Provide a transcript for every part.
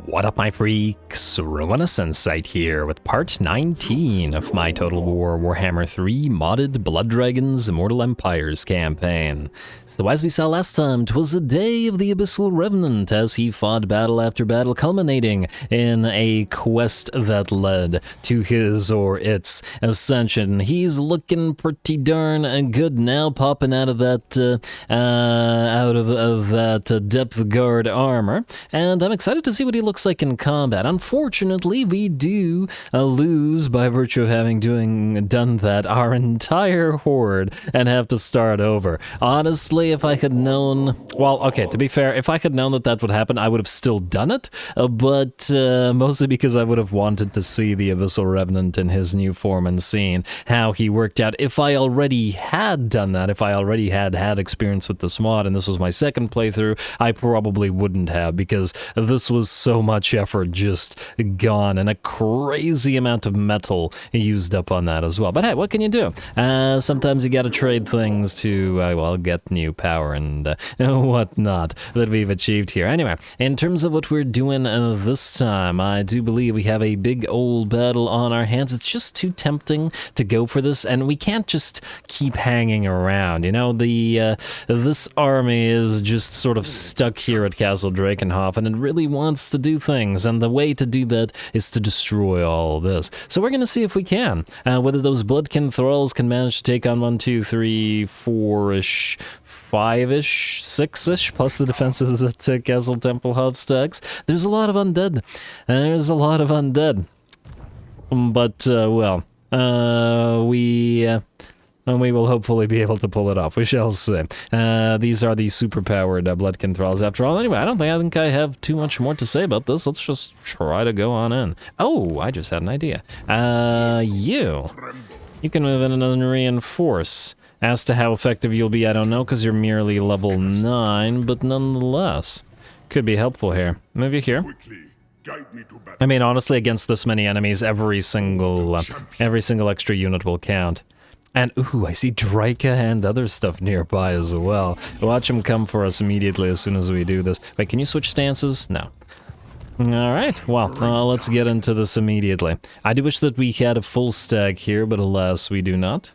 What up, my freaks? RuinusInsight here with part 19 of my Total War Warhammer 3 modded Blood Dragons Immortal Empires campaign. So as we saw last time, 'twas a day of the Abell Revenant as he fought battle after battle, culminating in a quest that led to his or its ascension. He's looking pretty darn good now, popping out of that depth guard armor, and I'm excited to see what he looks like in combat. Unfortunately, we do lose by virtue of having done that our entire horde and have to start over. Honestly, if I had known, well, okay, to be fair, if I had known that that would happen, I would have still done it, but mostly because I would have wanted to see the Abell Revenant in his new form and seen how he worked out. If I already had done that, if I already had experience with this mod and this was my second playthrough, I probably wouldn't have, because this was so much effort just gone and a crazy amount of metal used up on that as well. But hey, what can you do? Sometimes you gotta trade things to, well, get new power and whatnot that we've achieved here. Anyway, in terms of what we're doing this time, I do believe we have a big old battle on our hands. It's just too tempting to go for this, and we can't just keep hanging around. You know, this army is just sort of stuck here at Castle Drakenhof, and it really wants to do things, and the way to do that is to destroy all of this. So we're going to see if we can. Whether those Bloodkin Thralls can manage to take on 1, 2, 3, 4-ish, 5-ish, 6-ish, plus the defenses at Castle Templehof stacks. There's a lot of undead. There's a lot of undead. But, well, we will hopefully be able to pull it off. We shall see. These are the superpowered Bloodkin Thralls after all. Anyway, I think I have too much more to say about this. Let's just try to go on in. Oh, I just had an idea. You can move in and reinforce. As to how effective you'll be, I don't know, because you're merely level 9, but nonetheless, could be helpful here. Move you here. I mean, honestly, against this many enemies, every single extra unit will count. And, ooh, I see Draika and other stuff nearby as well. Watch him come for us immediately as soon as we do this. Wait, can you switch stances? No. Alright, well, let's get into this immediately. I do wish that we had a full stack here, but alas, we do not.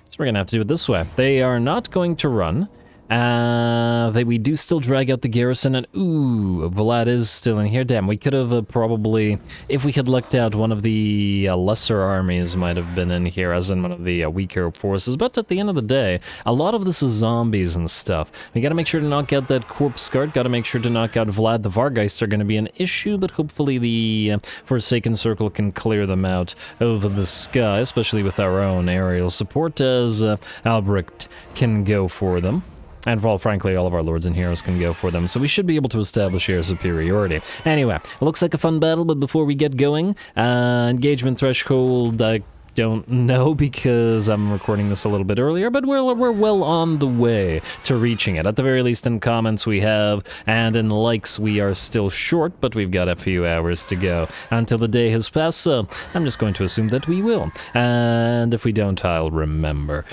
So we're gonna have to do it this way. They are not going to run. We do still drag out the garrison, and ooh, Vlad is still in here. Damn, we could have probably, if we had lucked out, one of the lesser armies might have been in here, as in one of the weaker forces. But at the end of the day, a lot of this is zombies and stuff. We gotta make sure to knock out that corpse guard, gotta make sure to knock out Vlad. The Vargeists are gonna be an issue, but hopefully the Forsaken Circle can clear them out over the sky, especially with our own aerial support, as Albrecht can go for them. And for all, frankly, all of our lords and heroes can go for them, so we should be able to establish air superiority. Anyway, it looks like a fun battle, but before we get going, engagement threshold, I don't know because I'm recording this a little bit earlier, but we're well on the way to reaching it. At the very least, in comments we have, and in likes we are still short, but we've got a few hours to go until the day has passed, so I'm just going to assume that we will. And if we don't, I'll remember.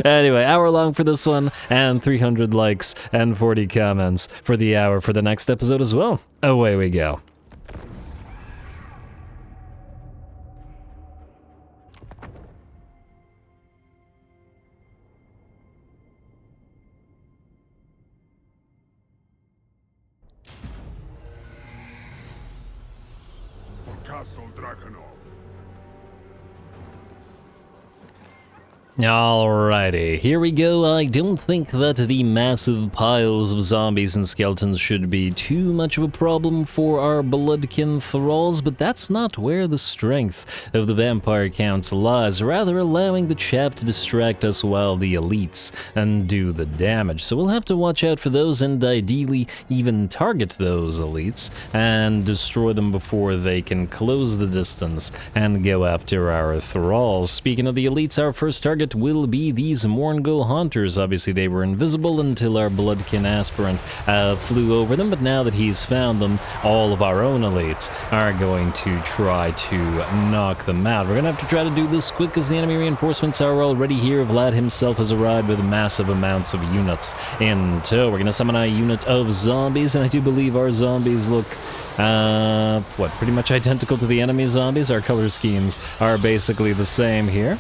Anyway, hour long for this one, and 300 likes and 40 comments for the hour for the next episode as well. Away we go. Castle Drakenhof. Alrighty, here we go. I don't think that the massive piles of zombies and skeletons should be too much of a problem for our Bloodkin Thralls, but that's not where the strength of the Vampire Council lies, rather allowing the chap to distract us while the elites undo the damage. So we'll have to watch out for those and ideally even target those elites and destroy them before they can close the distance and go after our Thralls. Speaking of the elites, our first target target will be these Mourngul Haunters. Obviously, they were invisible until our Bloodkin Aspirant flew over them, but now that he's found them, all of our own elites are going to try to knock them out. We're going to have to try to do this quick because the enemy reinforcements are already here. Vlad himself has arrived with massive amounts of units in tow. We're going to summon a unit of zombies, and I do believe our zombies look pretty much identical to the enemy zombies. Our color schemes are basically the same here.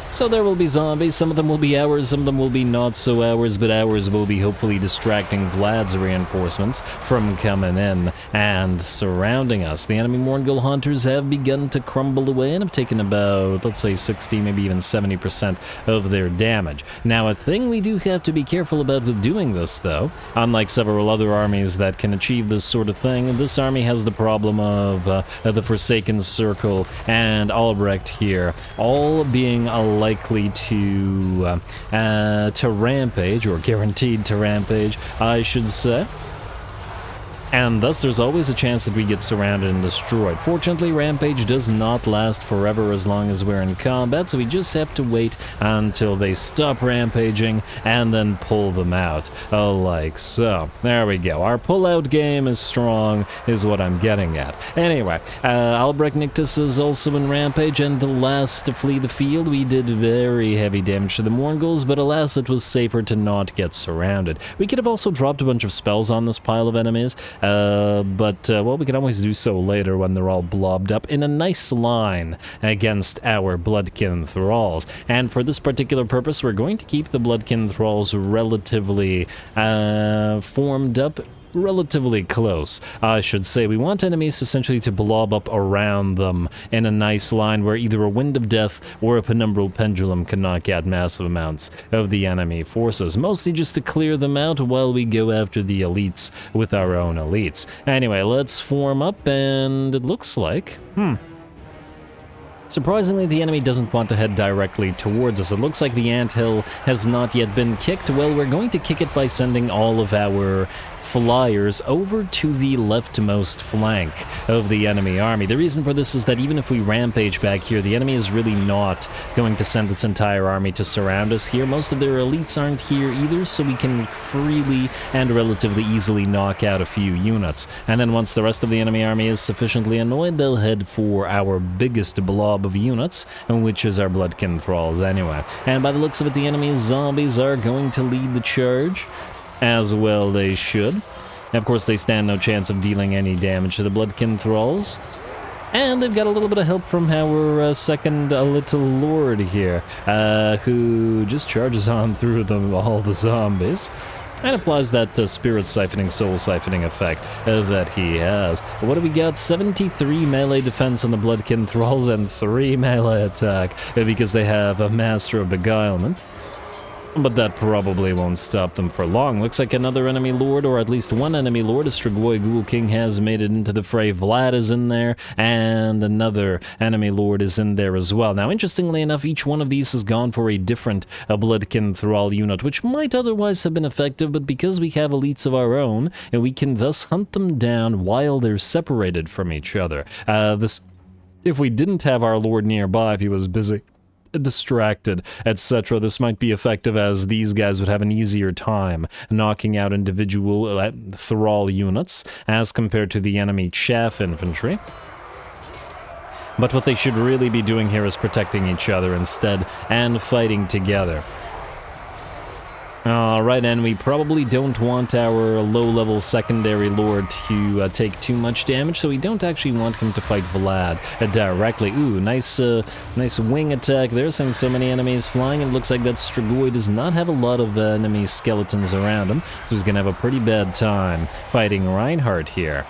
So there will be zombies, some of them will be ours, some of them will be not so ours, but ours will be hopefully distracting Vlad's reinforcements from coming in and surrounding us. The enemy Mourngul Hunters have begun to crumble away and have taken about, let's say, 60, maybe even 70% of their damage. Now, a thing we do have to be careful about with doing this, though, unlike several other armies that can achieve this sort of thing, this army has the problem of the Forsaken Circle and Albrecht here, all being likely to rampage, or guaranteed to rampage, I should say. And thus there's always a chance that we get surrounded and destroyed. Fortunately, Rampage does not last forever as long as we're in combat, so we just have to wait until they stop rampaging and then pull them out, like so. There we go. Our pull-out game is strong, is what I'm getting at. Anyway, Albrecht Nictus is also in Rampage, and the last to flee the field, we did very heavy damage to the Mournguls, but alas, it was safer to not get surrounded. We could have also dropped a bunch of spells on this pile of enemies, well, we can always do so later when they're all blobbed up in a nice line against our Bloodkin Thralls. And for this particular purpose, we're going to keep the Bloodkin Thralls relatively formed up, relatively close, I should say. We want enemies essentially to blob up around them in a nice line where either a Wind of Death or a Penumbral Pendulum can knock out massive amounts of the enemy forces, mostly just to clear them out while we go after the elites with our own elites. Anyway, let's form up, and it looks like, surprisingly, the enemy doesn't want to head directly towards us. It looks like the anthill has not yet been kicked. Well, we're going to kick it by sending all of our flyers over to the leftmost flank of the enemy army. The reason for this is that even if we rampage back here, the enemy is really not going to send its entire army to surround us here. Most of their elites aren't here either, so we can freely and relatively easily knock out a few units. And then once the rest of the enemy army is sufficiently annoyed, they'll head for our biggest blob of units, which is our Bloodkin Thralls anyway. And by the looks of it, the enemy's zombies are going to lead the charge. As well they should. Of course, they stand no chance of dealing any damage to the Bloodkin Thralls. And they've got a little bit of help from our second little lord here, who just charges on through all the zombies and applies that spirit siphoning, soul siphoning effect that he has. What do we got? 73 melee defense on the Bloodkin Thralls and 3 melee attack because they have a Master of Beguilement. But that probably won't stop them for long. Looks like another enemy lord, or at least one enemy lord, a Strigoi Ghoul King, has made it into the fray. Vlad is in there, and another enemy lord is in there as well. Now, interestingly enough, each one of these has gone for a different Bloodkin Thrall unit, which might otherwise have been effective, but because we have elites of our own, and we can thus hunt them down while they're separated from each other. If we didn't have our lord nearby, if he was busy, distracted, etc., this might be effective, as these guys would have an easier time knocking out individual thrall units as compared to the enemy chaff infantry. But what they should really be doing here is protecting each other instead and fighting together. Alright, and we probably don't want our low-level secondary lord to take too much damage, so we don't actually want him to fight Vlad directly. Ooh, nice wing attack there, sending so many enemies flying. It looks like that Strigoi does not have a lot of enemy skeletons around him, so he's gonna have a pretty bad time fighting Reinhardt here.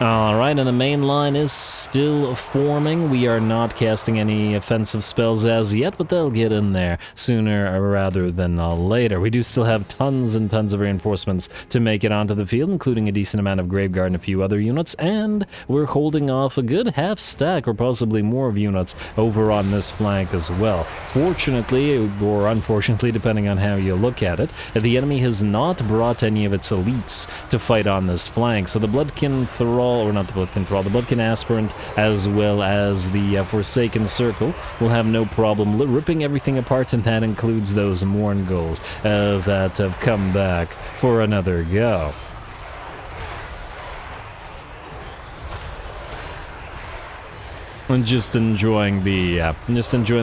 Alright, and the main line is still forming. We are not casting any offensive spells as yet, but they'll get in there sooner rather than later. We do still have tons and tons of reinforcements to make it onto the field, including a decent amount of Graveguard and a few other units, and we're holding off a good half stack or possibly more of units over on this flank as well. Fortunately, or unfortunately, depending on how you look at it, the enemy has not brought any of its elites to fight on this flank, so the Bloodkin Thrall Thrall, or not the Bloodkin Thrall, the Bloodkin Aspirant, as well as the Forsaken Circle, will have no problem ripping everything apart, and that includes those Mourngulls that have come back for another go. And just enjoying the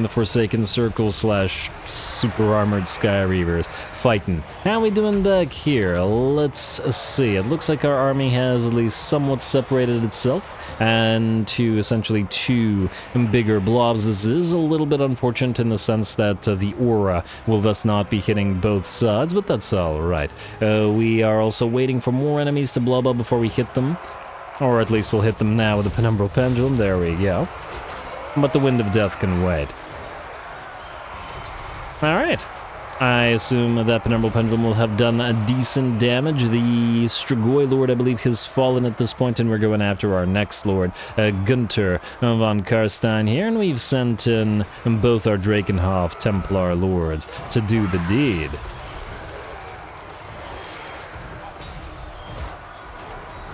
Forsaken Circle / Super Armored Sky Reavers fighting. How we doing back here? Let's see. It looks like our army has at least somewhat separated itself and to essentially two bigger blobs. This is a little bit unfortunate in the sense that the aura will thus not be hitting both sides, but that's alright. We are also waiting for more enemies to blob up before we hit them. Or at least we'll hit them now with the Penumbral Pendulum. There we go. But the Wind of Death can wait. Alright. I assume that Penumbral Pendulum will have done a decent damage. The Strigoi Lord, I believe, has fallen at this point, and we're going after our next Lord, Gunther von Karstein here, and we've sent in both our Drakenhof Templar Lords to do the deed.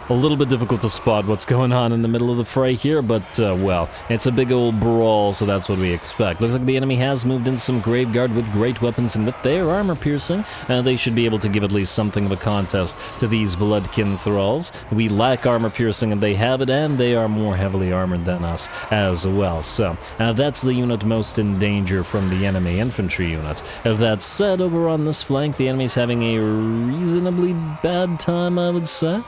A little bit difficult to spot what's going on in the middle of the fray here, but, well, it's a big old brawl, so that's what we expect. Looks like the enemy has moved in some Graveguard with great weapons, and with their armor-piercing, they should be able to give at least something of a contest to these Bloodkin Thralls. We lack armor-piercing, and they have it, and they are more heavily armored than us as well. So, that's the unit most in danger from the enemy infantry units. That said, over on this flank, the enemy's having a reasonably bad time, I would say.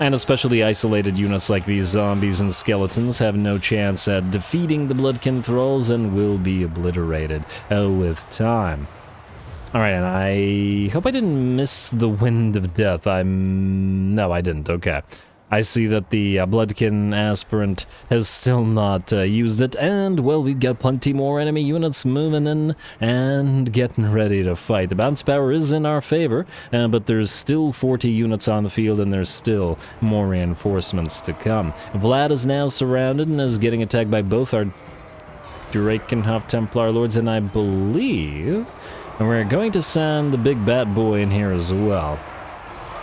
And especially isolated units like these zombies and skeletons have no chance at defeating the Bloodkin Thralls and will be obliterated with time. Alright, and I hope I didn't miss the Wind of Death. No, I didn't. Okay. I see that the Bloodkin Aspirant has still not used it, and, well, we've got plenty more enemy units moving in and getting ready to fight. The bounce power is in our favor, but there's still 40 units on the field, and there's still more reinforcements to come. Vlad is now surrounded and is getting attacked by both our Drakenhof Templar Lords, and I believe we're going to send the big bat boy in here as well.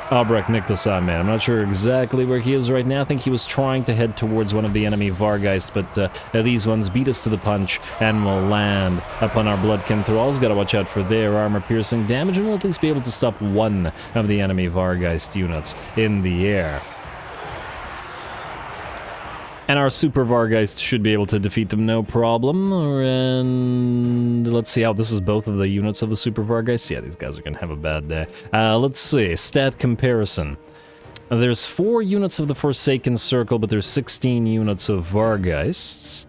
Albrecht Nictasai, man. I'm not sure exactly where he is right now. I think he was trying to head towards one of the enemy Vargeists, but these ones beat us to the punch and will land upon our Bloodkin Thralls. Gotta watch out for their armor-piercing damage, and we'll at least be able to stop one of the enemy Vargeist units in the air. And our Super Vargeist should be able to defeat them no problem. And let's see how this is both of the units of the Super Vargeist. Yeah, these guys are gonna have a bad day. Let's see, stat comparison. There's 4 units of the Forsaken Circle, but there's 16 units of Vargeists.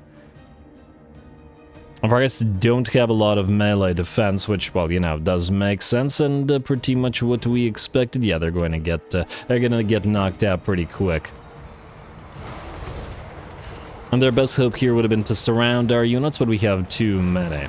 Vargeists don't have a lot of melee defense, which, well, you know, does make sense, and pretty much what we expected. Yeah, they're gonna get knocked out pretty quick. And their best hope here would have been to surround our units, but we have too many.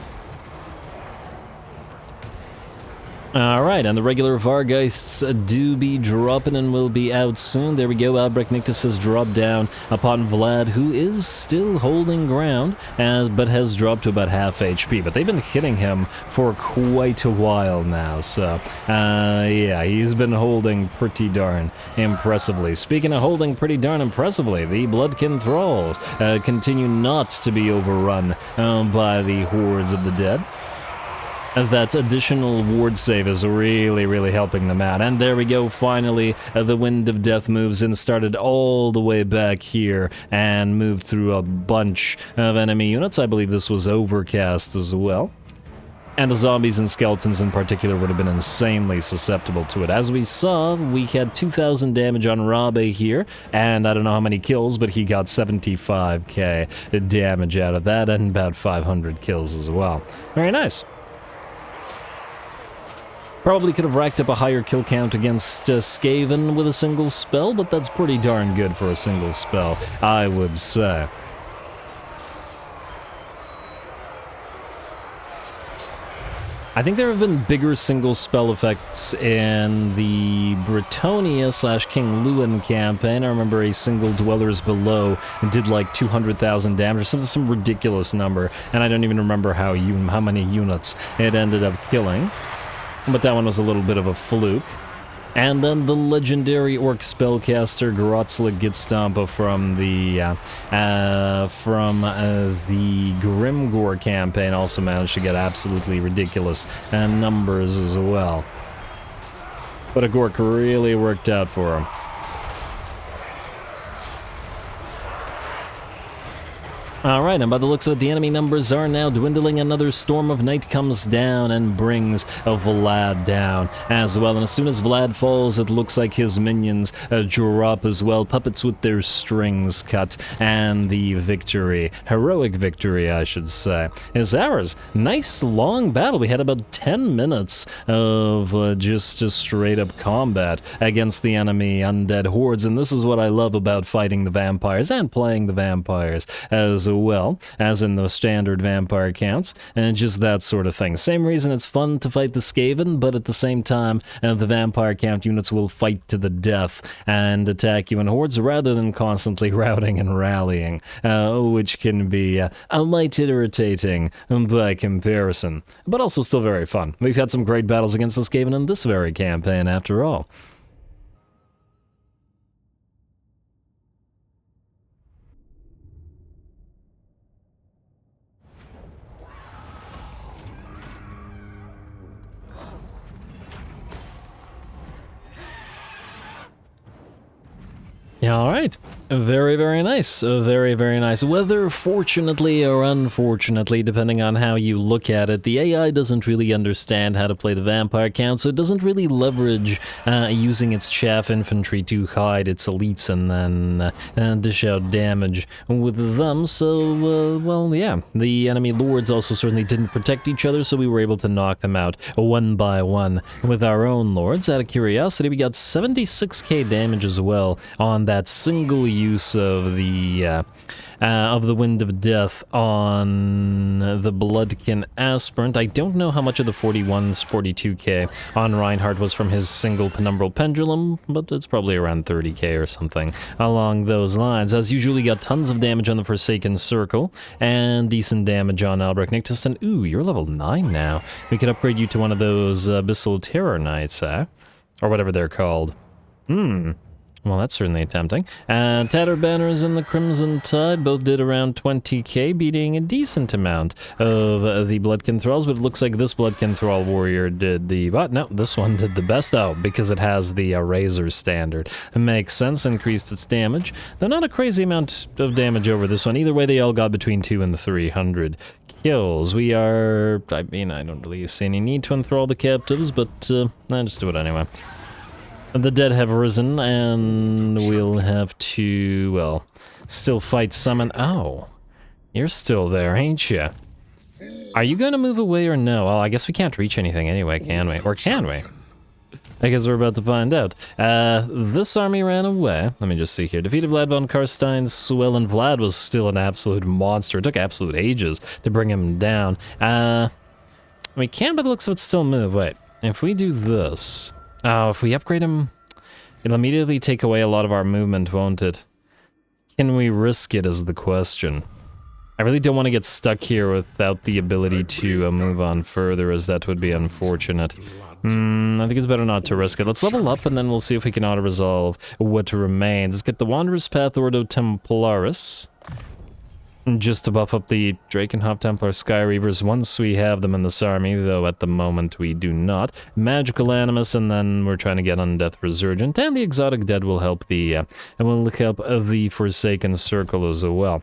Alright, and the regular Vargeists do be dropping and will be out soon. There we go, Albrecht Nictus has dropped down upon Vlad, who is still holding ground, but has dropped to about half HP. But they've been hitting him for quite a while now, so, yeah, he's been holding pretty darn impressively. Speaking of holding pretty darn impressively, the Bloodkin Thralls continue not to be overrun by the hordes of the dead. That additional ward save is really helping them out. And there we go, finally, the Wind of Death moves in, started all the way back here, and moved through a bunch of enemy units. I believe this was Overcast as well. And the zombies and skeletons in particular would have been insanely susceptible to it. As we saw, we had 2,000 damage on Rabe here, and I don't know how many kills, but he got 75k damage out of that, and about 500 kills as well. Very nice. Probably could have racked up a higher kill count against Skaven with a single spell, but that's pretty darn good for a single spell, I would say. I think there have been bigger single spell effects in the Bretonnia / King Lewin campaign. I remember a single Dwellers Below did like 200,000 damage or some ridiculous number, and I don't even remember how many units it ended up killing. But that one was a little bit of a fluke. And then the legendary orc spellcaster Grotzlik Gitstampa from the Grimgore campaign also managed to get absolutely ridiculous numbers as well. But a Gork really worked out for him. Alright, and by the looks of it, the enemy numbers are now dwindling. Another Storm of Night comes down and brings Vlad down as well. And as soon as Vlad falls, it looks like his minions drop as well. Puppets with their strings cut. And the victory, heroic victory, I should say, is ours. Nice long battle. We had about 10 minutes of just straight up combat against the enemy undead hordes. And this is what I love about fighting the vampires and playing the vampires as well as in the standard vampire counts, and just that sort of thing. Same reason it's fun to fight the Skaven, but at the same time, the vampire count units will fight to the death and attack you in hordes rather than constantly routing and rallying, which can be a light irritating by comparison, but also still very fun. We've had some great battles against the Skaven in this very campaign, after all. Alright, very, very nice, very, very nice. Whether fortunately or unfortunately, depending on how you look at it, the AI doesn't really understand how to play the vampire count, so it doesn't really leverage using its chaff infantry to hide its elites and then dish out damage with them. So, well, yeah, the enemy lords also certainly didn't protect each other, so we were able to knock them out one by one with our own lords. Out of curiosity, we got 76k damage as well on that single use of the Wind of Death on the Bloodkin Aspirant. I don't know how much of the 42k on Reinhardt was from his single Penumbral Pendulum, but it's probably around 30k or something along those lines. As usual, we got tons of damage on the Forsaken Circle, and decent damage on Albrecht Nictus. And ooh, you're level 9 now. We could upgrade you to one of those Abyssal Terror Knights, or whatever they're called. Well, that's certainly tempting. Tattered Banners and the Crimson Tide both did around 20k, beating a decent amount of the Bloodkin Thralls, but it looks like this Bloodkin Thrall warrior did the... But no, this one did the best. Oh, because it has the Razor standard. It makes sense, increased its damage. Though not a crazy amount of damage over this one. Either way, they all got between 200 and 300 kills. We are... I mean, I don't really see any need to enthrall the captives, but I just do it anyway. The dead have risen, and we'll have to, well, still fight summon. Oh, you're still there, ain't you? Are you going to move away or no? Well, I guess we can't reach anything anyway, can we? Or can we? I guess we're about to find out. This army ran away. Let me just see here. Defeated Vlad von Karstein, Swellen. Vlad was still an absolute monster. It took absolute ages to bring him down. We can, by the looks of it, still move. Wait, if we do this... Oh, if we upgrade him, it'll immediately take away a lot of our movement, won't it? Can we risk it is the question. I really don't want to get stuck here without the ability to move on further, as that would be unfortunate. I think it's better not to risk it. Let's level up, and then we'll see if we can auto-resolve what remains. Let's get the Wanderer's Path Ordo Templaris. Just to buff up the Drakenhof Templar Sky Reavers once we have them in this army, though at the moment we do not. Magical Animus, and then we're trying to get Undeath Resurgent, and the Exotic Dead will help the Forsaken Circle as well.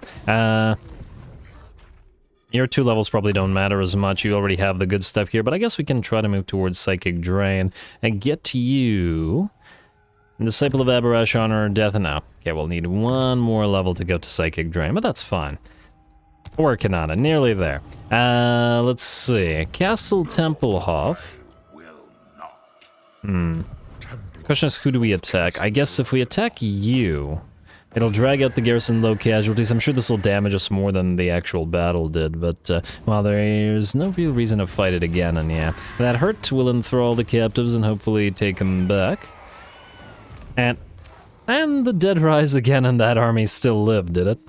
Your 2 levels probably don't matter as much. You already have the good stuff here, but I guess we can try to move towards Psychic Drain and get to you. Disciple of Aberash, Honor, Death, and now. Okay, we'll need 1 more level to go to Psychic Drain, but that's fine. Working on it, nearly there. Let's see. Castle Tempelhof. Question is, who do we attack? I guess if we attack you, it'll drag out the garrison low casualties. I'm sure this will damage us more than the actual battle did, but, well, there's no real reason to fight it again, and yeah. That hurt will enthrall the captives and hopefully take them back. And the dead rise again, and that army still lived, did it?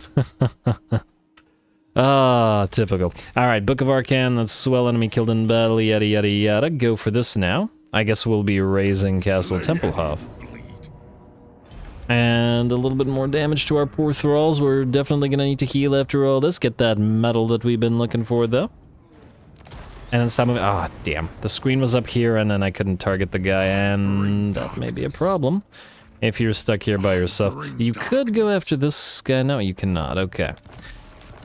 Ah, typical. Alright, Book of Arcane, that's swell enemy killed in battle, yada yada yada. Go for this now. I guess we'll be raising Castle Tempelhof. And a little bit more damage to our poor thralls. We're definitely gonna need to heal after all this. Get that medal that we've been looking for, though. And it's time of... Ah, damn. The screen was up here, and then I couldn't target the guy, and that may be a problem. If you're stuck here by yourself. You could go after this guy. No, you cannot. Okay.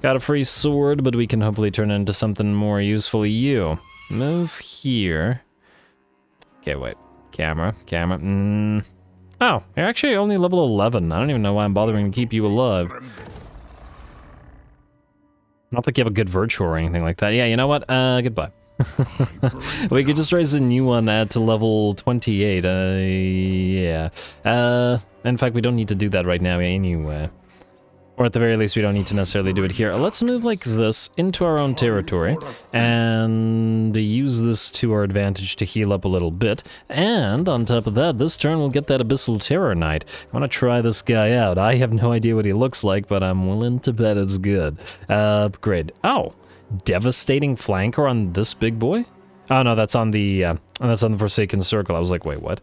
Got a free sword, but we can hopefully turn it into something more useful. You. Move here. Okay, wait. Camera. Oh, you're actually only level 11. I don't even know why I'm bothering to keep you alive. Not like you have a good virtue or anything like that. Yeah, you know what? Goodbye. We could just raise a new one to level 28. Yeah. In fact, we don't need to do that right now anyway. Or at the very least, we don't need to necessarily do it here. Let's move like this into our own territory and use this to our advantage to heal up a little bit. And on top of that, this turn we'll get that Abyssal Terror Knight. I want to try this guy out. I have no idea what he looks like, but I'm willing to bet it's good. Upgrade. Oh, devastating flanker on this big boy? Oh no, that's on the Forsaken Circle. I was like, wait, what?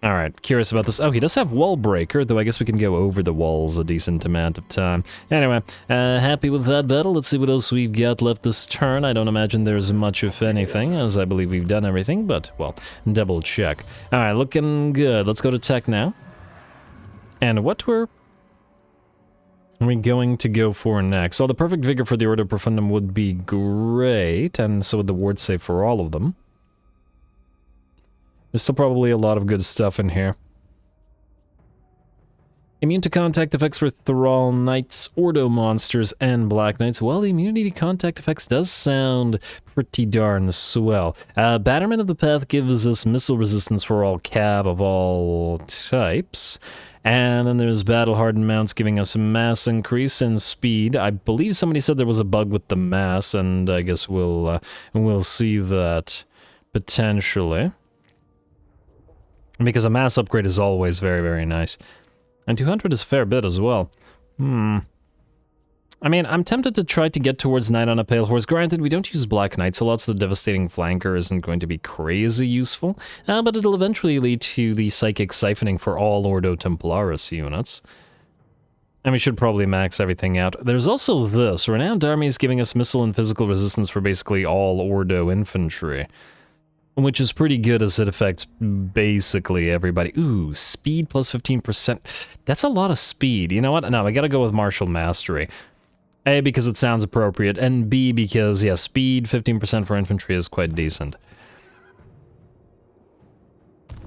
Alright, curious about this. Oh, he does have Wall Breaker, though I guess we can go over the walls a decent amount of time. Anyway, happy with that battle. Let's see what else we've got left this turn. I don't imagine there's much of anything, as I believe we've done everything, but, well, double check. Alright, looking good. Let's go to tech now. And what are we going to go for next? Well, the Perfect Vigor for the Ordo Profundum would be great, and so would the Ward Save for all of them. There's still probably a lot of good stuff in here. Immune to contact effects for Thrall Knights, Ordo monsters, and Black Knights. Well, the immunity to contact effects does sound pretty darn swell. Batterman of the Path gives us missile resistance for all cav of all types. And then there's Battle-Hardened Mounts giving us a mass increase in speed. I believe somebody said there was a bug with the mass, and I guess we'll see that potentially. Because a mass upgrade is always very, very nice. And 200 is a fair bit as well. I mean, I'm tempted to try to get towards Knight on a Pale Horse. Granted, we don't use Black Knights a lot, so the Devastating Flanker isn't going to be crazy useful. But it'll eventually lead to the Psychic Siphoning for all Ordo Templaris units. And we should probably max everything out. There's also this. Renowned Army is giving us missile and physical resistance for basically all Ordo infantry. Which is pretty good as it affects basically everybody. Ooh, speed plus 15%. That's a lot of speed. You know what? No, I gotta go with Martial Mastery. A, because it sounds appropriate, and B, because, yeah, speed 15% for infantry is quite decent.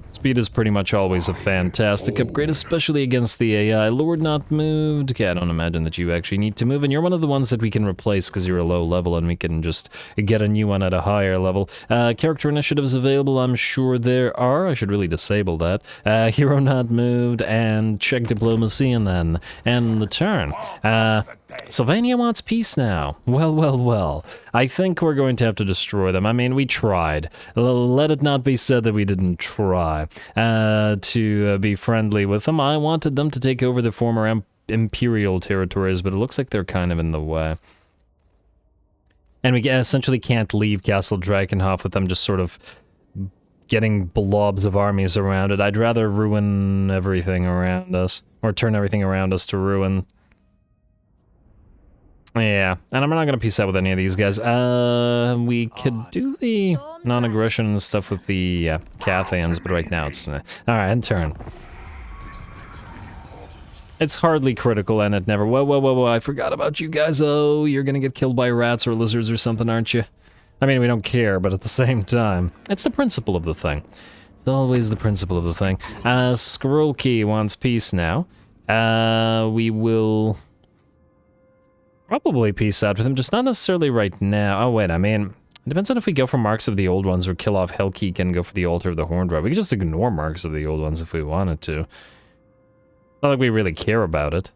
Speed is pretty much always a fantastic upgrade, especially against the AI. Lord not moved. Okay, I don't imagine that you actually need to move, and you're one of the ones that we can replace because you're a low level and we can just get a new one at a higher level. Character initiatives available, I'm sure there are. I should really disable that. Hero not moved, and check diplomacy, and then end the turn. Sylvania wants peace now. Well. I think we're going to have to destroy them. I mean, we tried. Let it not be said that we didn't try to be friendly with them. I wanted them to take over the former Imperial territories, but it looks like they're kind of in the way. And we essentially can't leave Castle Drakenhof with them just sort of getting blobs of armies around it. I'd rather ruin everything around us, or turn everything around us to ruin. Yeah, and I'm not going to peace out with any of these guys. We could do the non-aggression and stuff with the Cathans, but right now it's... Alright, end turn. It's hardly critical, and it never... Whoa, I forgot about you guys. Oh, you're going to get killed by rats or lizards or something, aren't you? I mean, we don't care, but at the same time, it's the principle of the thing. It's always the principle of the thing. Scroll Key wants peace now. We will... probably peace out with him, just not necessarily right now. Oh, wait, I mean, it depends on if we go for Marks of the Old Ones or kill off Hellkeek and go for the Altar of the Horned Rod. We could just ignore Marks of the Old Ones if we wanted to. Not like we really care about it.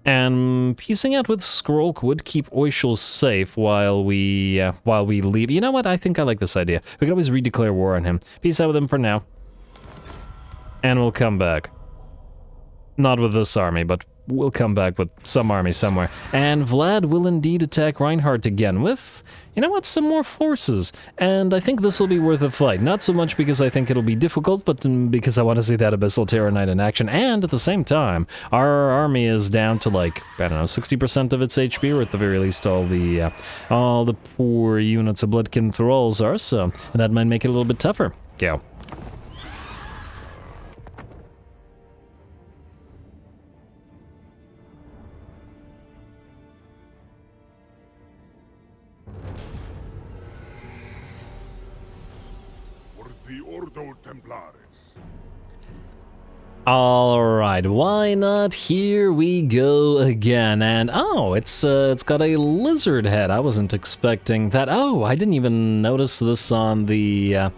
And piecing out with Skrolk would keep Oishul safe while we leave. You know what? I think I like this idea. We could always redeclare war on him. Peace out with him for now. And we'll come back. Not with this army, but we'll come back with some army somewhere. And Vlad will indeed attack Reinhardt again with, you know what, some more forces. And I think this will be worth a fight. Not so much because I think it'll be difficult, but because I want to see that Abyssal Terror Knight in action. And at the same time, our army is down to like, I don't know, 60% of its HP, or at the very least all the poor units of Bloodkin Thralls are, so that might make it a little bit tougher. Go. The Oro Templar. Alright, why not? Here we go again, and oh, it's got a lizard head. I wasn't expecting that. Oh, I didn't even notice this on the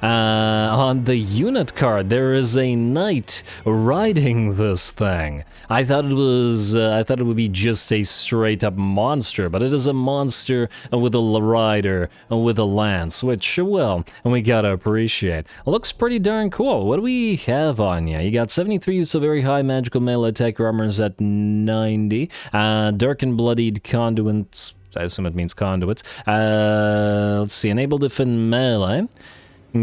unit card. There is a knight riding this thing. I thought it would be just a straight up monster, but it is a monster with a rider with a lance, which, well, we gotta appreciate. It looks pretty darn cool. What do we have on you? You got 73, so very high magical melee attack, your armor's at 90. Dark and bloodied conduits, I assume it means conduits. Let's see, enable defend melee,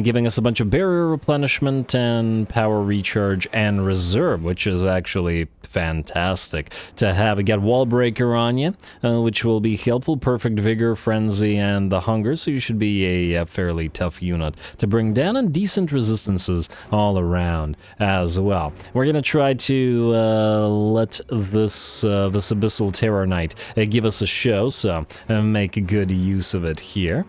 giving us a bunch of barrier replenishment and power recharge and reserve, which is actually fantastic to have. We got wall breaker on you, which will be helpful. Perfect vigor, frenzy, and the hunger, so you should be a fairly tough unit to bring down, and decent resistances all around as well. We're gonna try to let this Abyssal Terror Knight give us a show, so make a good use of it here.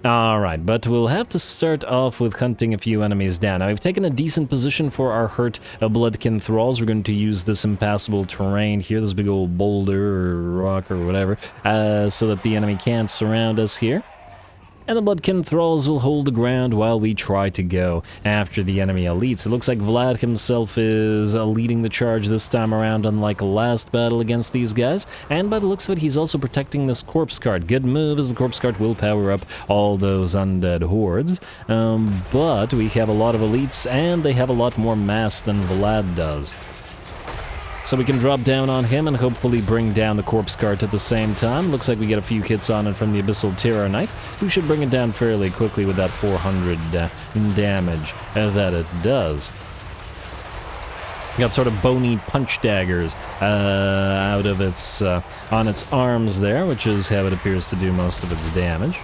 Alright, but we'll have to start off with hunting a few enemies down. Now, we've taken a decent position for our hurt Bloodkin Thralls. We're going to use this impassable terrain here, this big old boulder or rock or whatever, so that the enemy can't surround us here. And the Bloodkin Thralls will hold the ground while we try to go after the enemy elites. It looks like Vlad himself is leading the charge this time around, unlike last battle against these guys. And by the looks of it, he's also protecting this corpse card. Good move, as the corpse card will power up all those undead hordes. But we have a lot of elites, and they have a lot more mass than Vlad does. So we can drop down on him and hopefully bring down the corpse guard at the same time. Looks like we get a few hits on it from the Abyssal Terror Knight, who should bring it down fairly quickly with that 400 damage that it does. Got sort of bony punch daggers out of its on its arms there, which is how it appears to do most of its damage.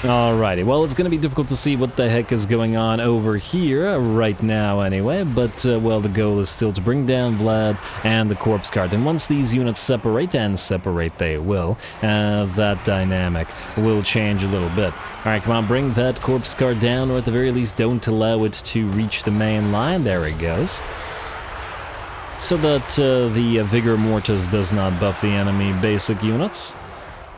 Alrighty, well, it's going to be difficult to see what the heck is going on over here right now anyway, but, well, the goal is still to bring down Vlad and the corpse guard, and once these units separate, and separate they will, that dynamic will change a little bit. Alright, come on, bring that corpse guard down, or at the very least don't allow it to reach the main line. There it goes. So that the Vigor Mortis does not buff the enemy basic units,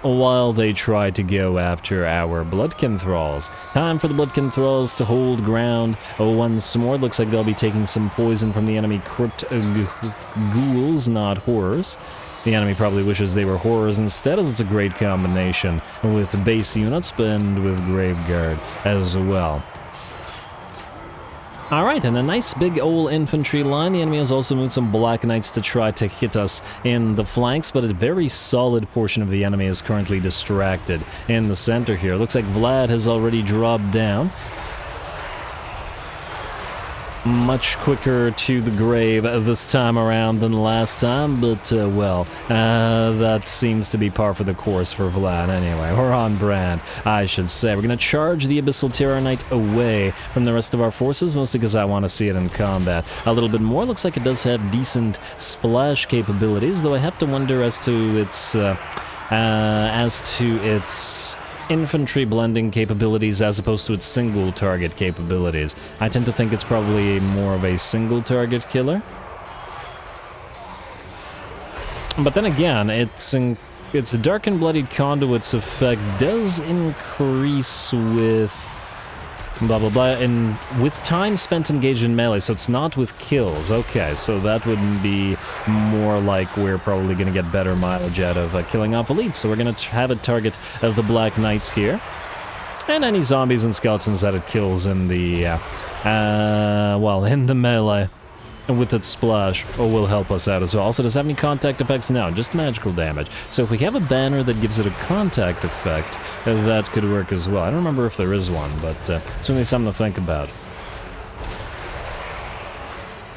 while they try to go after our Bloodkin Thralls. Time for the Bloodkin Thralls to hold ground once more. Looks like they'll be taking some poison from the enemy crypt ghouls, not horrors. The enemy probably wishes they were horrors instead, as it's a great combination with base units and with Graveguard as well. Alright, and a nice big old infantry line. The enemy has also moved some Black Knights to try to hit us in the flanks, but a very solid portion of the enemy is currently distracted in the center here. Looks like Vlad has already dropped down. Much quicker to the grave this time around than last time, but, well, that seems to be par for the course for Vlad anyway. We're on brand, I should say. We're going to charge the Abyssal Terror Knight away from the rest of our forces, mostly because I want to see it in combat a little bit more. Looks like it does have decent splash capabilities, though I have to wonder as to its infantry blending capabilities as opposed to its single target capabilities. I tend to think it's probably more of a single target killer. But then again, its Dark and Bloodied Conduit's effect does increase with blah blah blah, and with time spent engaged in melee, so it's not with kills. Okay, so that would be more like we're probably going to get better mileage out of killing off elites, so we're going to have a target of the Black Knights here, and any zombies and skeletons that it kills in the well, in the melee with its splash, will help us out as well. Also, does it have any contact effects? No, just magical damage. So if we have a banner that gives it a contact effect, that could work as well. I don't remember if there is one, but certainly something to think about.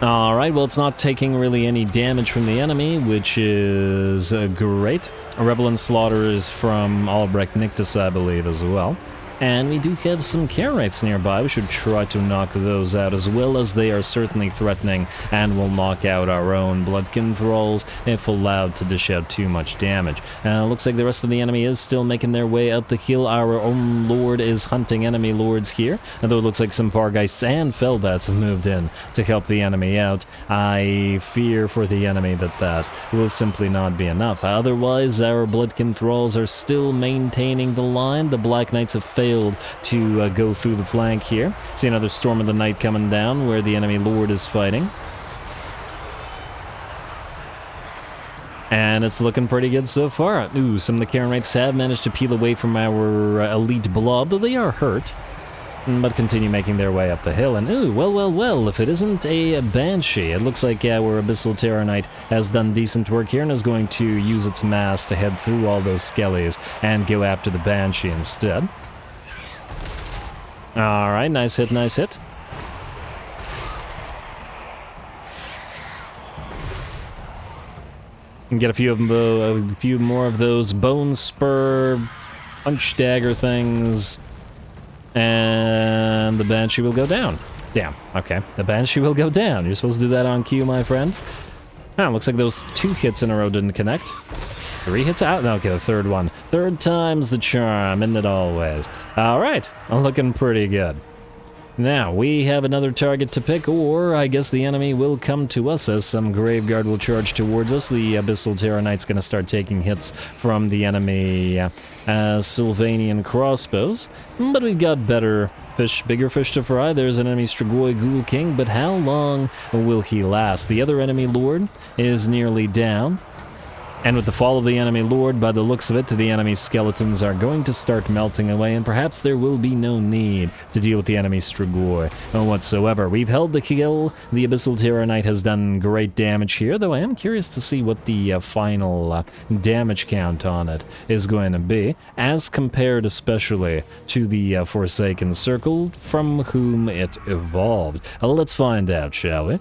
Alright, well, it's not taking really any damage from the enemy, which is great. A Rebel and Slaughter is from Albrecht Nictus, I believe, as well. And we do have some Karenites nearby. We should try to knock those out, as well as they are certainly threatening and will knock out our own Bloodkin Thralls if allowed to dish out too much damage. Looks like the rest of the enemy is still making their way up the hill. Our own Lord is hunting enemy lords here, although it looks like some Fargeists and Fellbats have moved in to help the enemy out. I fear for the enemy that will simply not be enough. Otherwise, our Bloodkin Thralls are still maintaining the line. The Black Knights have failed to go through the flank here. See another Storm of the Night coming down where the enemy Lord is fighting. And it's looking pretty good so far. Ooh, some of the Karenites have managed to peel away from our elite blob, though they are hurt, but continue making their way up the hill. And ooh, well, if it isn't a Banshee, it looks like our Abyssal Terror Knight has done decent work here and is going to use its mass to head through all those skellies and go after the Banshee instead. Alright, nice hit, nice hit. And get a few more of those Bone Spur punch dagger things, and the Banshee will go down. Damn, okay, the Banshee will go down. You're supposed to do that on cue, my friend. Oh, looks like those 2 hits in a row didn't connect. 3 hits out? Okay, the third one. Third time's the charm, isn't it always? Alright, looking pretty good. Now, we have another target to pick, or I guess the enemy will come to us as some Graveguard will charge towards us. The Abyssal Terror Knight's gonna start taking hits from the enemy Sylvanian crossbows. But we've got bigger fish to fry. There's an enemy Strigoi Ghoul King, but how long will he last? The other enemy Lord is nearly down. And with the fall of the enemy Lord, by the looks of it, the enemy skeletons are going to start melting away, and perhaps there will be no need to deal with the enemy Strigoi whatsoever. We've held the kill. The Abyssal Terror Knight has done great damage here, though I am curious to see what the final damage count on it is going to be, as compared especially to the Forsaken Circle, from whom it evolved. Let's find out, shall we?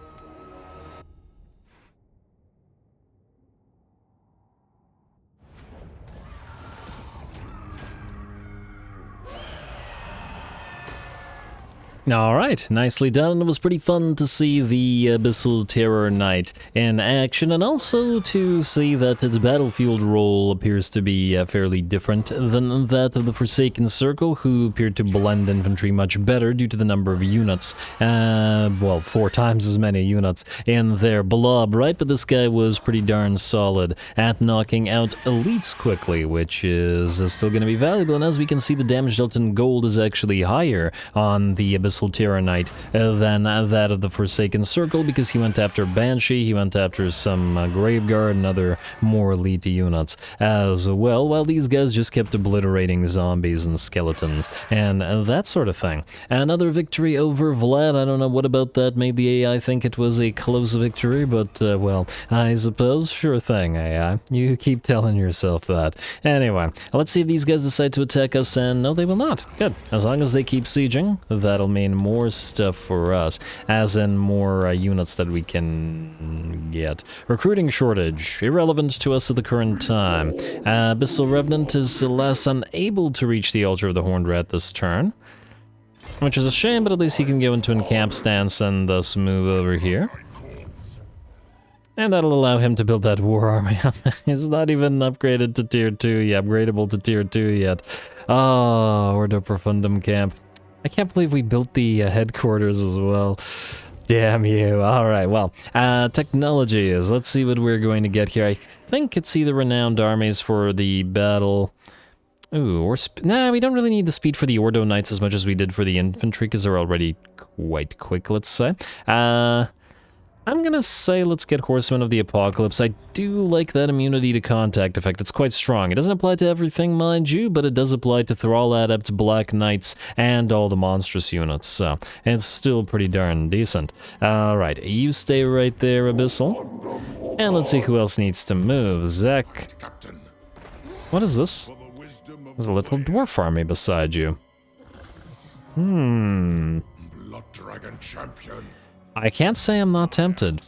Alright, nicely done. It was pretty fun to see the Abyssal Terror Knight in action, and also to see that its battlefield role appears to be fairly different than that of the Forsaken Circle, who appeared to blend infantry much better due to the number of units. Well, 4 times as many units in their blob, right? But this guy was pretty darn solid at knocking out elites quickly, which is still going to be valuable. And as we can see, the damage dealt in gold is actually higher on the Abyssal Terror Knight than that of the Forsaken Circle, because he went after Banshee, he went after some Graveguard and other more elite units as well, while these guys just kept obliterating zombies and skeletons and that sort of thing. Another victory over Vlad. I don't know what about that made the AI think it was a close victory, but well, I suppose, sure thing, AI. You keep telling yourself that. Anyway, let's see if these guys decide to attack us, and no, they will not. Good. As long as they keep sieging, that'll mean more stuff for us, as in more units that we can get. Recruiting shortage, irrelevant to us at the current time. Abell Revenant is alas unable to reach the Altar of the Horned Rat this turn, which is a shame, but at least he can go into encamp stance and thus move over here. And that'll allow him to build that war army. It's not even upgraded to tier 2 yet, upgradable to tier 2 yet. Oh, Ordo Profundum camp. I can't believe we built the headquarters as well. Damn you. Alright, well, technologies. Let's see what we're going to get here. I think it's either renowned armies for the battle. Ooh, or nah, we don't really need the speed for the Ordo Knights as much as we did for the infantry, because they're already quite quick, let's say. Let's see what we get here. I think it's either renowned armies for the battle. Ooh, or nah, we don't really need the speed for the Ordo Knights as much as we did for the infantry, because they're already quite quick, let's say. Let's see what we get here. I think it's either renowned armies for the battle. Ooh, or nah, we don't really need the speed for the Ordo Knights as much as we did for the infantry, because they're already quite quick, let's say. I'm gonna say let's get Horsemen of the Apocalypse. I do like that immunity to contact effect. It's quite strong. It doesn't apply to everything, mind you, but it does apply to Thrall Adepts, Black Knights, and all the monstrous units, so it's still pretty darn decent. Alright, you stay right there, Abyssal. And let's see who else needs to move. Zach. What is this? There's a little dwarf army beside you. Blood Dragon Champion. I can't say I'm not tempted.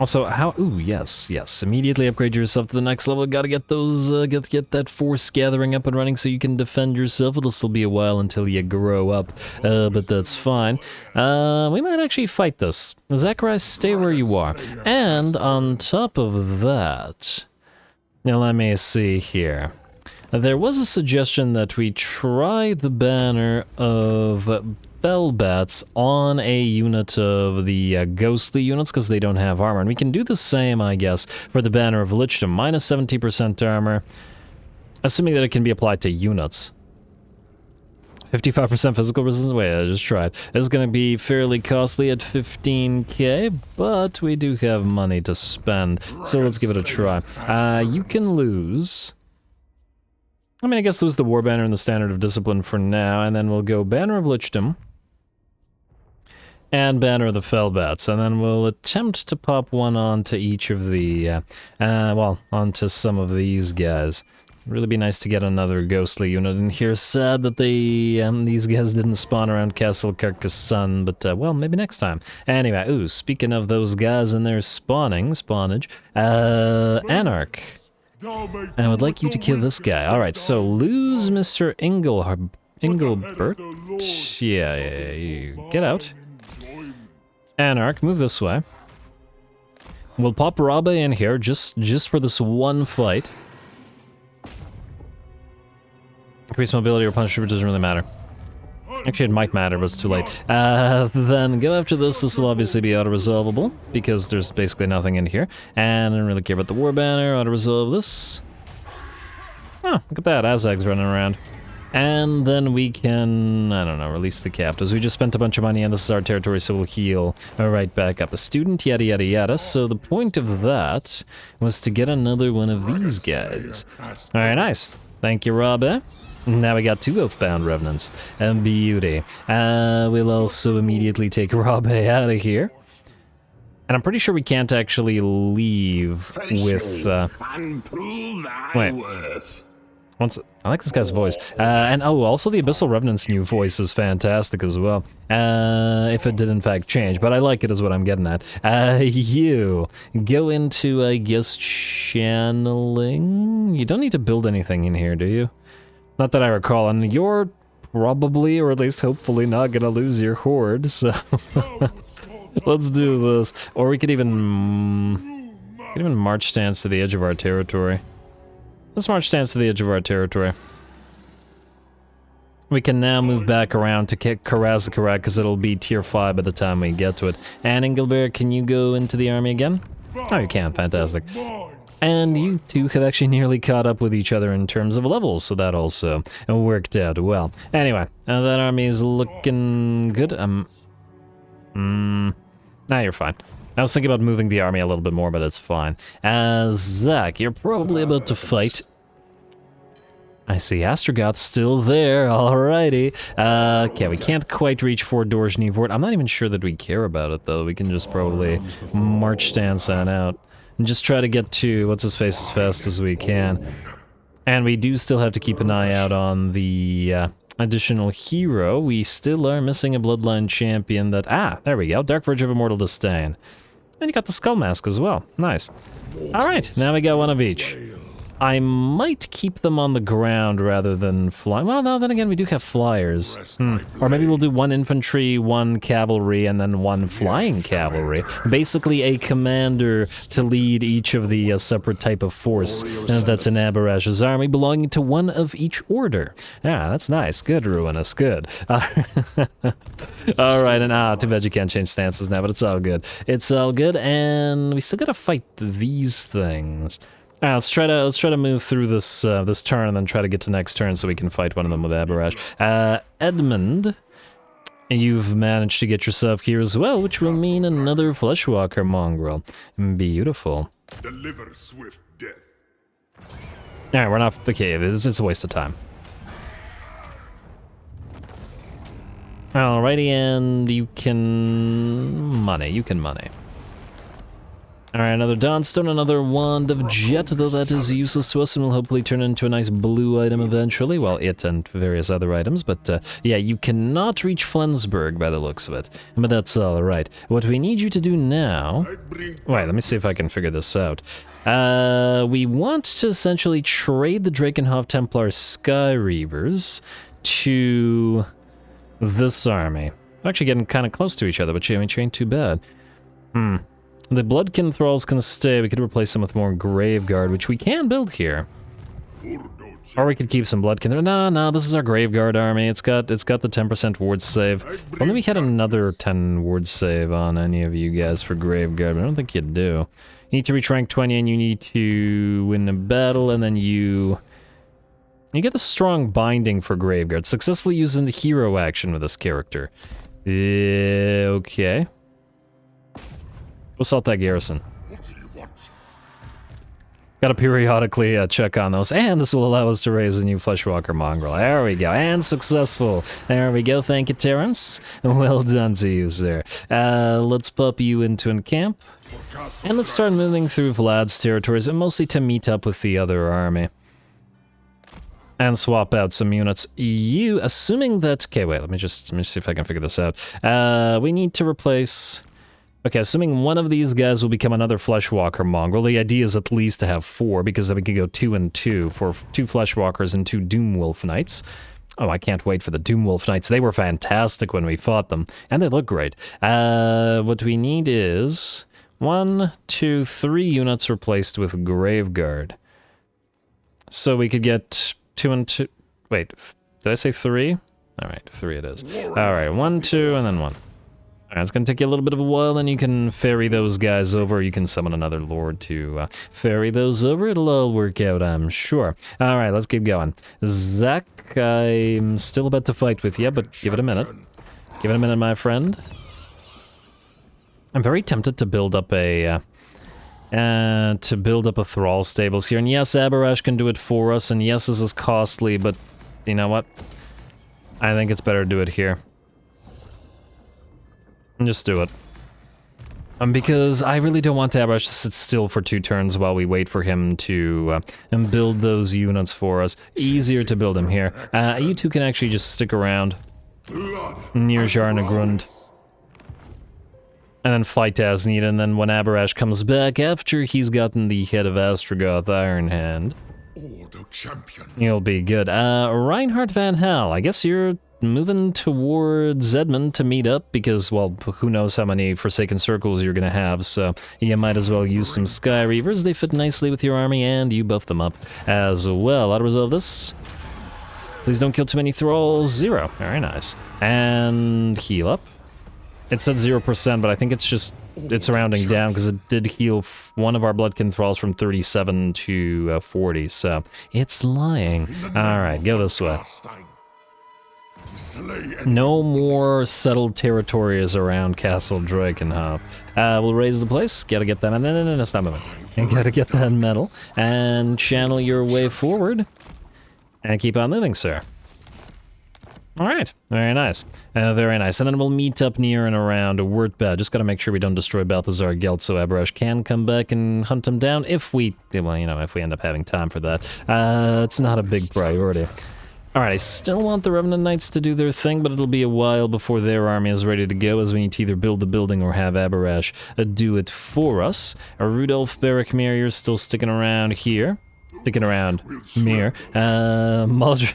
Also, how? Ooh, yes. Immediately upgrade yourself to the next level. Gotta get those, get that force gathering up and running so you can defend yourself. It'll still be a while until you grow up, but that's fine. We might actually fight this. Zacharias, stay where you are. And on top of that, now let me see here. There was a suggestion that we try the banner of Bellbats on a unit of the ghostly units because they don't have armor. And we can do the same, I guess, for the banner of Lichdom. Minus 70% armor, assuming that it can be applied to units. 55% physical resistance. Wait, I just tried. It's going to be fairly costly at 15k, but we do have money to spend. So let's give it a try. You can lose... I mean, I guess lose the War Banner and the Standard of Discipline for now, and then we'll go Banner of Lichdom and Banner of the Fellbats, and then we'll attempt to pop one onto each of the, well, onto some of these guys. It'd really be nice to get another ghostly unit in here. Sad that they, these guys didn't spawn around Castle Carcassonne, but, well, maybe next time. Anyway, ooh, speaking of those guys and their spawnage, Anarch. I would like you to kill this guy. Alright, so lose Mr. Engelbert. Yeah, you get out. Anarch, move this way. We'll pop Rabe in here just for this one fight. Increase mobility or punch, it doesn't really matter. Actually, it might matter, but it's too late. Then go after this. This will obviously be auto-resolvable, because there's basically nothing in here. And I don't really care about the War Banner. Auto-resolve this. Oh, look at that. Azag's running around. And then we can, I don't know, release the captives. We just spent a bunch of money, and this is our territory, so we'll heal right back up. A student, yada yada yada. So the point of that was to get another one of these guys. Alright, nice. Thank you, Rabe. Now we got 2 Oathbound Revenants. And beauty. We'll also immediately take Rabe out of here. And I'm pretty sure we can't actually leave with, wait. Once, I like this guy's voice. And oh, also the Abyssal Revenant's new voice is fantastic as well. If it did in fact change, but I like it is what I'm getting at. You go into, I guess, channeling. You don't need to build anything in here, do you? Not that I recall, and you're probably, or at least hopefully, not gonna lose your horde, so let's do this. Or we could even march stance to the edge of our territory. Let's march stance to the edge of our territory. We can now move back around to Karazakarak, because it'll be tier 5 by the time we get to it. And Engelbert, can you go into the army again? Oh, you can, fantastic. And you two have actually nearly caught up with each other in terms of levels, so that also worked out well. Anyway, that army is looking good. Nah, you're fine. I was thinking about moving the army a little bit more, but it's fine. Zach, you're probably about to fight. I see Astrogoth's still there, alrighty. Okay, we can't quite reach Fort Dorjny Fort. I'm not even sure that we care about it, though. We can just probably march stance on out. And just try to get to what's-his-face as fast as we can. And we do still have to keep an eye out on the additional hero. We still are missing a Bloodline champion that... Ah, there we go. Dark Verge of Immortal Disdain. And you got the Skull Mask as well. Nice. Alright, now we got one of each. I might keep them on the ground rather than fly. Well, no, then again, we do have flyers. Or maybe we'll do 1 infantry, 1 cavalry, and then 1 flying cavalry. Basically, a commander to lead each of the separate type of force that's in Aberash's army, belonging to 1 of each order. Yeah, that's nice. Good, Ruinous. Good. Alright, and too bad you can't change stances now, but it's all good. It's all good, and we still gotta fight these things. Let's try to move through this this turn and then try to get to next turn so we can fight one of them with Aberash. Edmund, And you've managed to get yourself here as well, which will mean another Fleshwalker mongrel. Beautiful. Deliver swift death. Alright, we're not... Okay, it's a waste of time. Alrighty, and you can... money. Alright, another Dawnstone, another Wand of Jet, though that is useless to us and will hopefully turn into a nice blue item eventually. Well, it and various other items, but yeah, you cannot reach Flensburg by the looks of it. But that's alright. What we need you to do now... Wait, let me see if I can figure this out. We want to essentially trade the Drakenhof Templar Sky Reavers to this army. We're actually getting kind of close to each other, which ain't too bad. The Bloodkin Thralls can stay. We could replace them with more Graveguard, which we can build here. Or we could keep some Bloodkin. No, this is our Graveguard army. It's got the 10% ward save. If only we had another 10 ward save on any of you guys for Graveguard, but I don't think you do. You need to reach rank 20 and you need to win a battle, and then you get the strong binding for Graveguard. Successfully using the hero action with this character. Okay. Go assault that garrison. Gotta periodically check on those, and this will allow us to raise a new Fleshwalker mongrel. There we go, and successful. There we go, thank you, Terrence. Well done to you, sir. Let's pop you into a camp, and let's start moving through Vlad's territories, and mostly to meet up with the other army. And swap out some units. You, assuming that... Okay, wait, let me just see if I can figure this out. We need to replace... Okay, assuming one of these guys will become another Fleshwalker mongrel, the idea is at least to have 4, because then we could go 2 and 2 for 2 Fleshwalkers and 2 Doomwolf Knights. Oh, I can't wait for the Doomwolf Knights. They were fantastic when we fought them, and they look great. What we need is 1, 2, 3 units replaced with Graveguard. So we could get 2 and 2... Wait, did I say 3? Alright, 3 it is. Alright, 1, 2, and then 1. Alright, it's gonna take you a little bit of a while, then you can ferry those guys over. You can summon another lord to ferry those over. It'll all work out, I'm sure. Alright, let's keep going. Zach, I'm still about to fight with you, but give it a minute. Give it a minute, my friend. I'm very tempted to build up a... Thrall stables here. And yes, Aberash can do it for us, and yes, this is costly, but you know what? I think it's better to do it here. Just do it. Because I really don't want Aberash to sit still for 2 turns while we wait for him to build those units for us. Easier to build him here. You two can actually just stick around near Jarnagrund. And then fight as needed, and then when Aberash comes back after he's gotten the head of Astrogoth Ironhand, he'll be good. Reinhardt Van Hal, I guess you're moving towards Edmund to meet up, because, well, who knows how many Forsaken Circles you're gonna have, so you might as well use some Sky Reavers. They fit nicely with your army, and you buff them up as well. I'll resolve this. Please don't kill too many Thralls. 0. Very nice. And heal up. It said 0%, but I think it's rounding down, because it did heal one of our Bloodkin Thralls from 37 to 40, so it's lying. Alright, go this way. No more settled territories around Castle Drakenhof. We'll raise the place. Gotta get that... No, stop moving. And gotta get that metal, and channel your way forward, and keep on moving, sir. Alright, very nice. Very nice. And then we'll meet up near and around Wurtbad. Just gotta make sure we don't destroy Balthazar Gelt so Aberash can come back and hunt him down if we, well, you know, if we end up having time for that. It's not a big priority. Alright, I still want the Revenant Knights to do their thing, but it'll be a while before their army is ready to go, as we need to either build the building or have Aberash do it for us. Rudolf Barrackmere, you're still sticking around here. Sticking around. Mir. Maldred...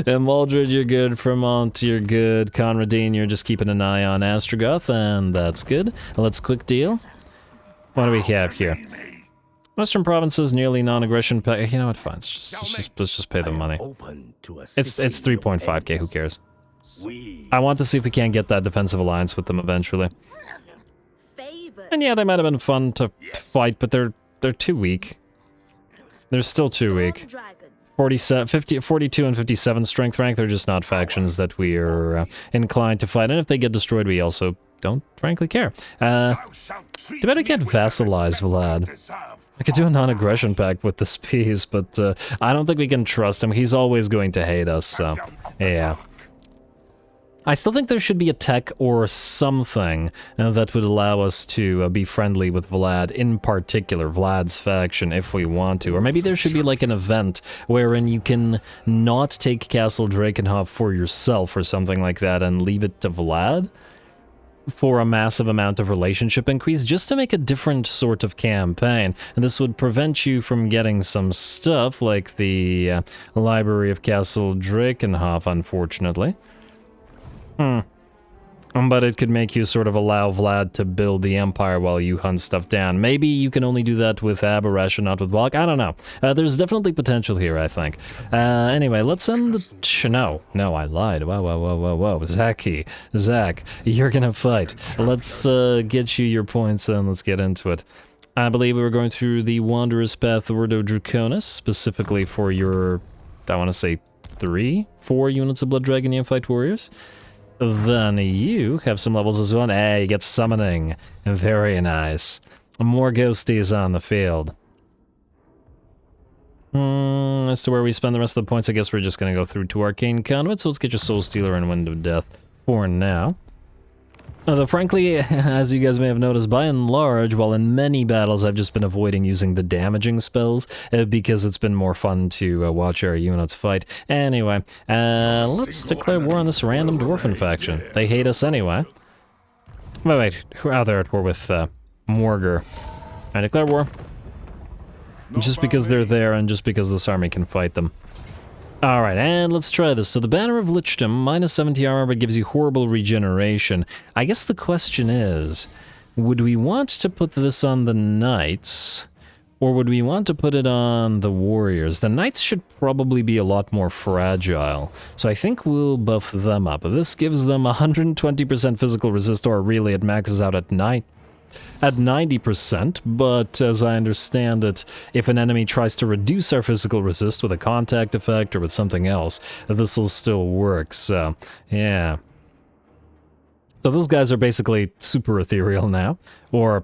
Maldred, you're good. Fremont, you're good. Conradine, you're just keeping an eye on Astrogoth, and that's good. Let's quick deal. What do we have here? Western provinces, nearly non-aggression. You know what? Fine. Let's just pay them money. It's 3.5k. Who cares? I want to see if we can't get that defensive alliance with them eventually. And yeah, they might have been fun to fight, but they're too weak. They're still too weak. 42 and 57 strength rank, they're just not factions that we are inclined to fight, and if they get destroyed, we also don't frankly care. Too bad I can't vassalize Vlad. I could do a non-aggression pact with this piece, but I don't think we can trust him. He's always going to hate us, so yeah. I still think there should be a tech or something that would allow us to be friendly with Vlad, in particular, Vlad's faction, if we want to. Or maybe there should be like an event wherein you can not take Castle Drakenhof for yourself or something like that and leave it to Vlad for a massive amount of relationship increase, just to make a different sort of campaign. And this would prevent you from getting some stuff like the Library of Castle Drakenhof, unfortunately. But it could make you sort of allow Vlad to build the Empire while you hunt stuff down. Maybe you can only do that with Aberrash and not with Walach. I don't know. There's definitely potential here, I think. Anyway, let's end the... No, I lied. Whoa. Zach, you're gonna fight. Let's get you your points then. Let's get into it. I believe we were going through the Wanderer's Path Ordo Draconis, specifically for your, I want to say 4 units of Blood Dragon Neophyte Warriors. Then you have some levels as well. Hey, you get summoning. Very nice. More ghosties on the field. As to where we spend the rest of the points, I guess we're just going to go through to Arcane Conduit, so let's get your Soul Stealer and Wind of Death for now. Though frankly, as you guys may have noticed, by and large, while in many battles I've just been avoiding using the damaging spells, because it's been more fun to watch our units fight. Anyway, let's declare war on this random Dwarfen faction. They hate us anyway. Wait, who are there at war with Morgar? I declare war. Just because they're there and just because this army can fight them. Alright, and let's try this. So the Banner of Lichdom, minus 70 armor, but gives you horrible regeneration. I guess the question is, would we want to put this on the Knights, or would we want to put it on the Warriors? The Knights should probably be a lot more fragile, so I think we'll buff them up. This gives them 120% physical resist, or really it maxes out at 90%, but as I understand it, if an enemy tries to reduce our physical resist with a contact effect or with something else, this will still work, so, yeah. So those guys are basically super ethereal now, or,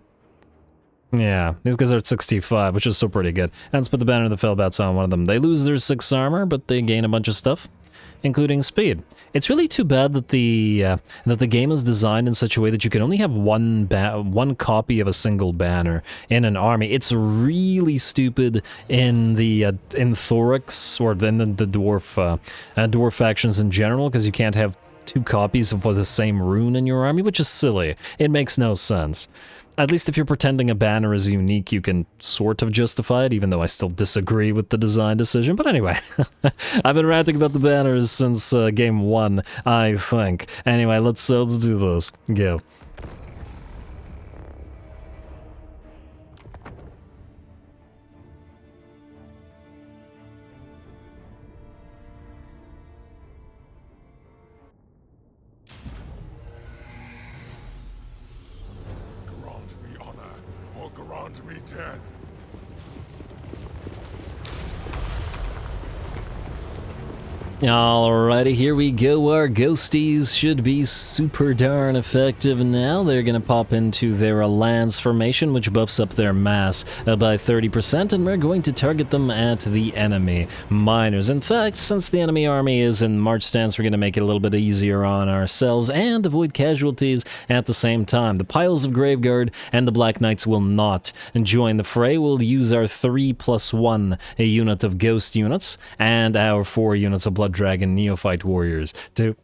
yeah, these guys are at 65, which is still pretty good. And let's put the Banner of the Fellbats on one of them. They lose their 6 armor, but they gain a bunch of stuff, including speed. It's really too bad that the game is designed in such a way that you can only have one copy of a single banner in an army. It's really stupid in the in Thorax or in the dwarf factions in general, because you can't have 2 copies of the same rune in your army, which is silly. It makes no sense. At least if you're pretending a banner is unique, you can sort of justify it, even though I still disagree with the design decision. But anyway, I've been ranting about the banners since game 1, I think. Anyway, let's do this. Go. Alrighty, here we go. Our ghosties should be super darn effective now. They're gonna pop into their lance formation, which buffs up their mass by 30%, and we're going to target them at the enemy miners. In fact, since the enemy army is in march stance, we're gonna make it a little bit easier on ourselves and avoid casualties at the same time. The Piles of Graveguard and the Black Knights will not join the fray. We'll use our 3+1 unit of ghost units and our 4 units of Blood Dragon Neophyte Warriors to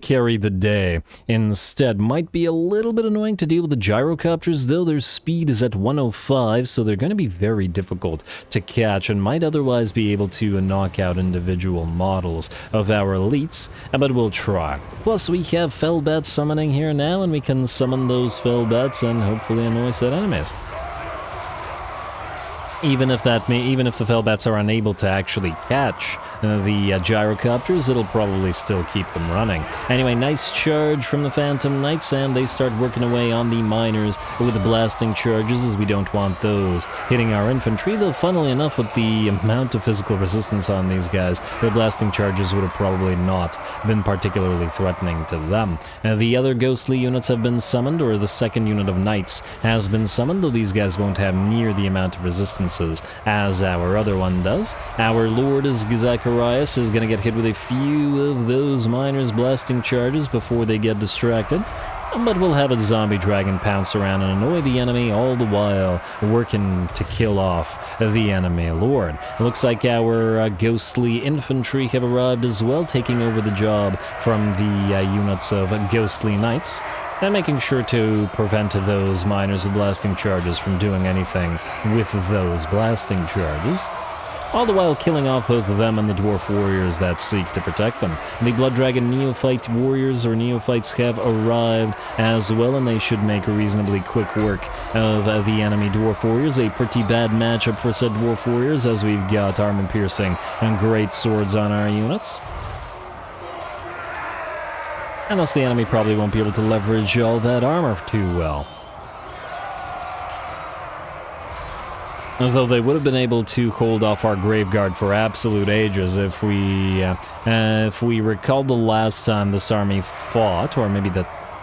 carry the day. Instead, might be a little bit annoying to deal with the gyrocopters, though their speed is at 105, so they're going to be very difficult to catch and might otherwise be able to knock out individual models of our elites, but we'll try. Plus, we have Fellbat summoning here now, and we can summon those Fellbats and hopefully annoy said enemies. Even if the Felbats are unable to actually catch the gyrocopters, it'll probably still keep them running. Anyway, nice charge from the Phantom Knights, and they start working away on the miners with the blasting charges, as we don't want those hitting our infantry, though funnily enough, with the amount of physical resistance on these guys, the blasting charges would have probably not been particularly threatening to them. The other ghostly units have been summoned, or the second unit of knights has been summoned, though these guys won't have near the amount of resistance as our other one does. Our Lord is Zacharias is going to get hit with a few of those miners blasting charges before they get distracted. But we'll have a zombie dragon pounce around and annoy the enemy, all the while working to kill off the enemy lord. It looks like our ghostly infantry have arrived as well, taking over the job from the units of ghostly knights, and making sure to prevent those miners with blasting charges from doing anything with those blasting charges, all the while killing off both of them and the dwarf warriors that seek to protect them. The Blood Dragon Neophyte warriors or neophytes have arrived as well, and they should make reasonably quick work of the enemy dwarf warriors. A pretty bad matchup for said dwarf warriors, as we've got armor piercing and great swords on our units. And thus the enemy probably won't be able to leverage all that armor too well. Although they would have been able to hold off our Graveguard for absolute ages if we recall the last time this army fought, or maybe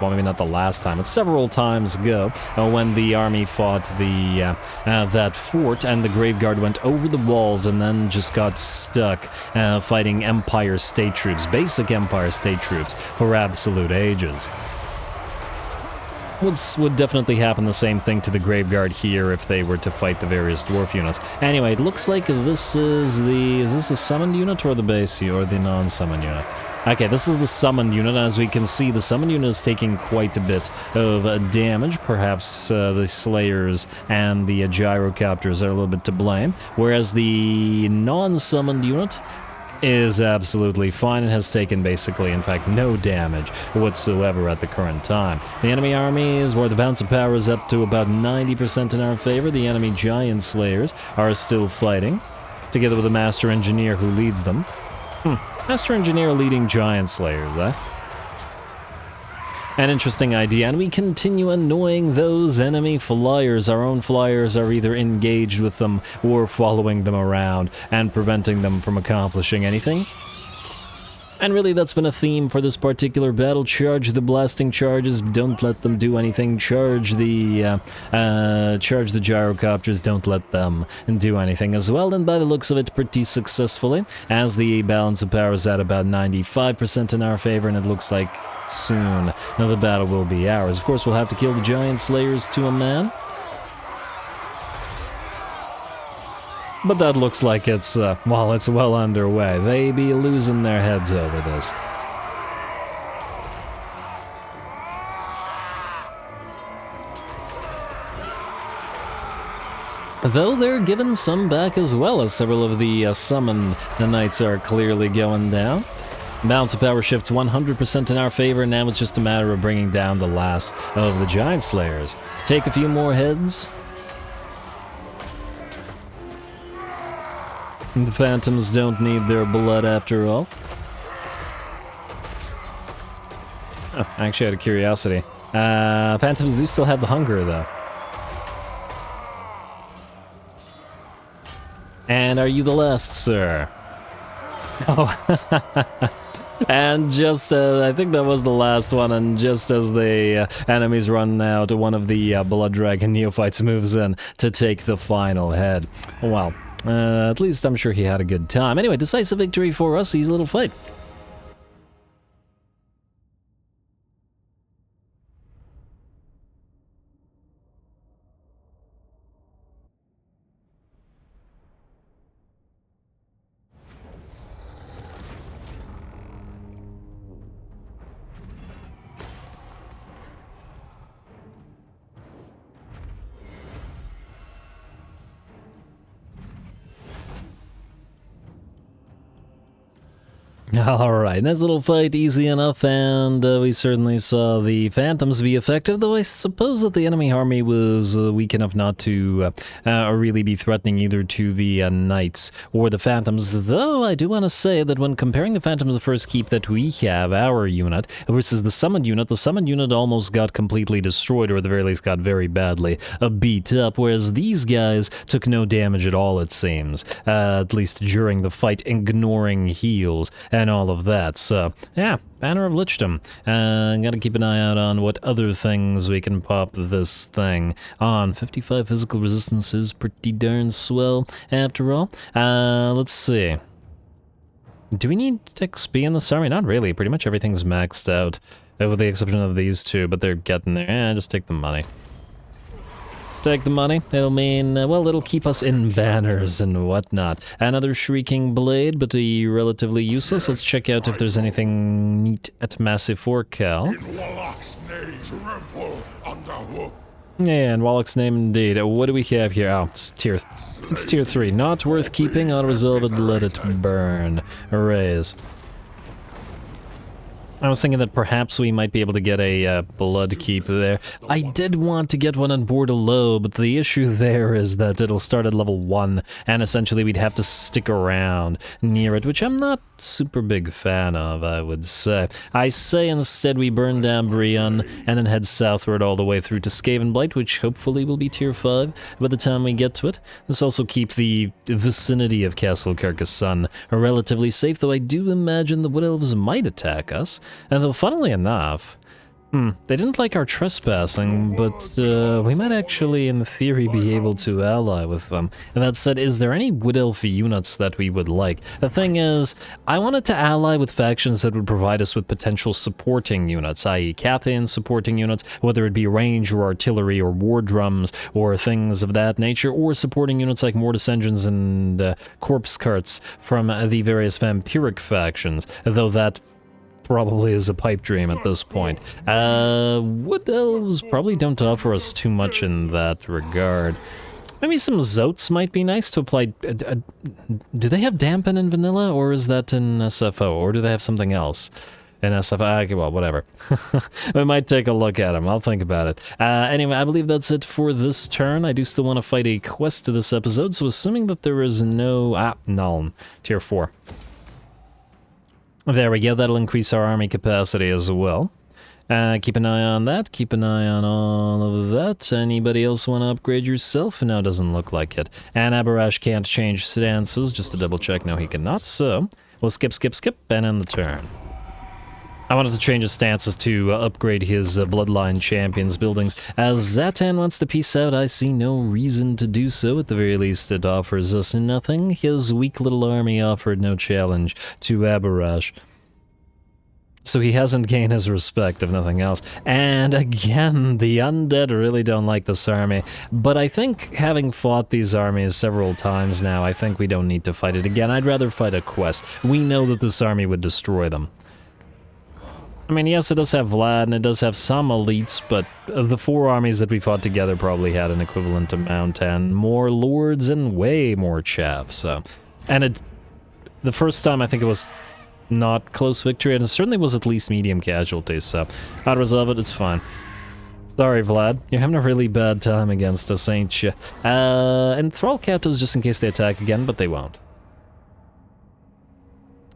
maybe not the last time, but several times ago, when the army fought that fort, and the Graveguard went over the walls and then just got stuck fighting Empire state troops, basic Empire state troops, for absolute ages. Would definitely happen the same thing to the Graveguard here if they were to fight the various dwarf units. Anyway, it looks like this is this a summoned unit or the base or the non-summoned unit? Okay, this is the summoned unit. As we can see, the summoned unit is taking quite a bit of damage. Perhaps the Slayers and the Gyrocopters are a little bit to blame, whereas the non-summoned unit is absolutely fine and has taken basically, in fact, no damage whatsoever at the current time. The enemy army is where the balance of power is up to about 90% in our favor. The enemy Giant Slayers are still fighting, together with the Master Engineer who leads them. Master Engineer leading Giant Slayers, eh? An interesting idea, and we continue annoying those enemy flyers. Our own flyers are either engaged with them or following them around and preventing them from accomplishing anything. And really, that's been a theme for this particular battle. Charge the blasting charges, don't let them do anything. Charge the gyrocopters, don't let them do anything as well. And by the looks of it, pretty successfully, as the balance of power is at about 95% in our favor, and it looks like soon the battle will be ours. Of course, we'll have to kill the Giant Slayers to a man. But that looks like it's well underway. They be losing their heads over this. Though they're giving some back as well, as several of the summoned knights are clearly going down. Balance of power shifts 100% in our favor, now it's just a matter of bringing down the last of the Giant Slayers. Take a few more heads. The Phantoms don't need their blood after all. Oh, actually, out of curiosity, Phantoms do still have the hunger, though. And are you the last, sir? Oh, and just, I think that was the last one, and just as the enemies run out, one of the Blood Dragon Neophytes moves in to take the final head. Well, at least I'm sure he had a good time. Anyway, decisive victory for us, easy little fight. Alright, nice little fight, easy enough, and we certainly saw the Phantoms be effective, though I suppose that the enemy army was weak enough not to really be threatening either to the Knights or the Phantoms, though I do want to say that when comparing the Phantoms, the first keep that we have, our unit, versus the summoned unit almost got completely destroyed, or at the very least got very badly beat up, whereas these guys took no damage at all, it seems, at least during the fight, ignoring heals and all of that. So, yeah, Banner of Lichdom. Gotta keep an eye out on what other things we can pop this thing on. 55 physical resistance is pretty darn swell, after all. Let's see. Do we need XP in this army? Not really. Pretty much everything's maxed out, with the exception of these two, but they're getting there. Just take the money. Take the money. It'll mean, well, it'll keep us in banners and whatnot. Another Shrieking Blade, but relatively useless. Let's check out if there's anything neat at Massive Forecal. In Walach's name, trample underhoof. Yeah, in Walach's name indeed. What do we have here? Oh, it's tier 3. Not worth keeping. Unresolved, let it burn. Erase. I was thinking that perhaps we might be able to get a blood keep there. I did want to get one on Bordelot, but the issue there is that it'll start at level 1, and essentially we'd have to stick around near it, which I'm not super big fan of, I would say. I say instead we burn down Brion, and then head southward all the way through to Skavenblight, which hopefully will be tier 5 by the time we get to it. This also keep the vicinity of Castle Carcassonne relatively safe, though I do imagine the Wood Elves might attack us. And though, funnily enough, they didn't like our trespassing, but we might actually, in theory, be able to ally with them. And that said, is there any Wood Elf units that we would like? The thing is, I wanted to ally with factions that would provide us with potential supporting units, i.e. Cathayan supporting units, whether it be range or artillery or war drums or things of that nature, or supporting units like Mortis Engines and Corpse Carts from the various vampiric factions, though that probably is a pipe dream at this point. Wood Elves probably don't offer us too much in that regard. Maybe some Zotes might be nice to apply. Do they have Dampen in vanilla, or is that in SFO, or do they have something else in SFO? Okay, well, whatever. We might take a look at them. I'll think about it. Anyway, I believe that's it for this turn. I do still want to fight a quest to this episode, so assuming that there is no... Null. Tier 4. There we go, that'll increase our army capacity as well. Keep an eye on that, keep an eye on all of that. Anybody else want to upgrade yourself? No, doesn't look like it. And Abarash can't change stances, just to double check, no he cannot, so we'll skip, and end the turn. I wanted to change his stances to upgrade his Bloodline Champions buildings. As Zatan wants to peace out, I see no reason to do so. At the very least, it offers us nothing. His weak little army offered no challenge to Abarash. So he hasn't gained his respect, if nothing else. And again, the undead really don't like this army. But I think, having fought these armies several times now, I think we don't need to fight it again. I'd rather fight a quest. We know that this army would destroy them. I mean, yes, it does have Vlad, and it does have some elites, but the 4 armies that we fought together probably had an equivalent amount, and more lords and way more chaff, so... And the first time, I think it was not close victory, and it certainly was at least medium casualties, so I'd resolve it, it's fine. Sorry, Vlad, you're having a really bad time against us, ain't you? And Thrall captives just in case they attack again, but they won't.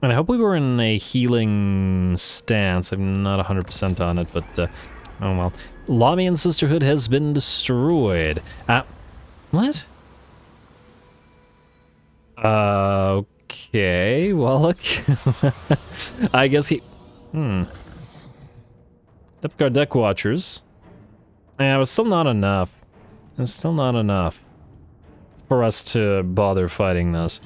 And I hope we were in a healing stance. I'm not 100% on it, but, oh well. Lamian Sisterhood has been destroyed. What? Okay, Walach. I guess he... Depth Guard Deck Watchers. Yeah, but still not enough. It's still not enough for us to bother fighting this.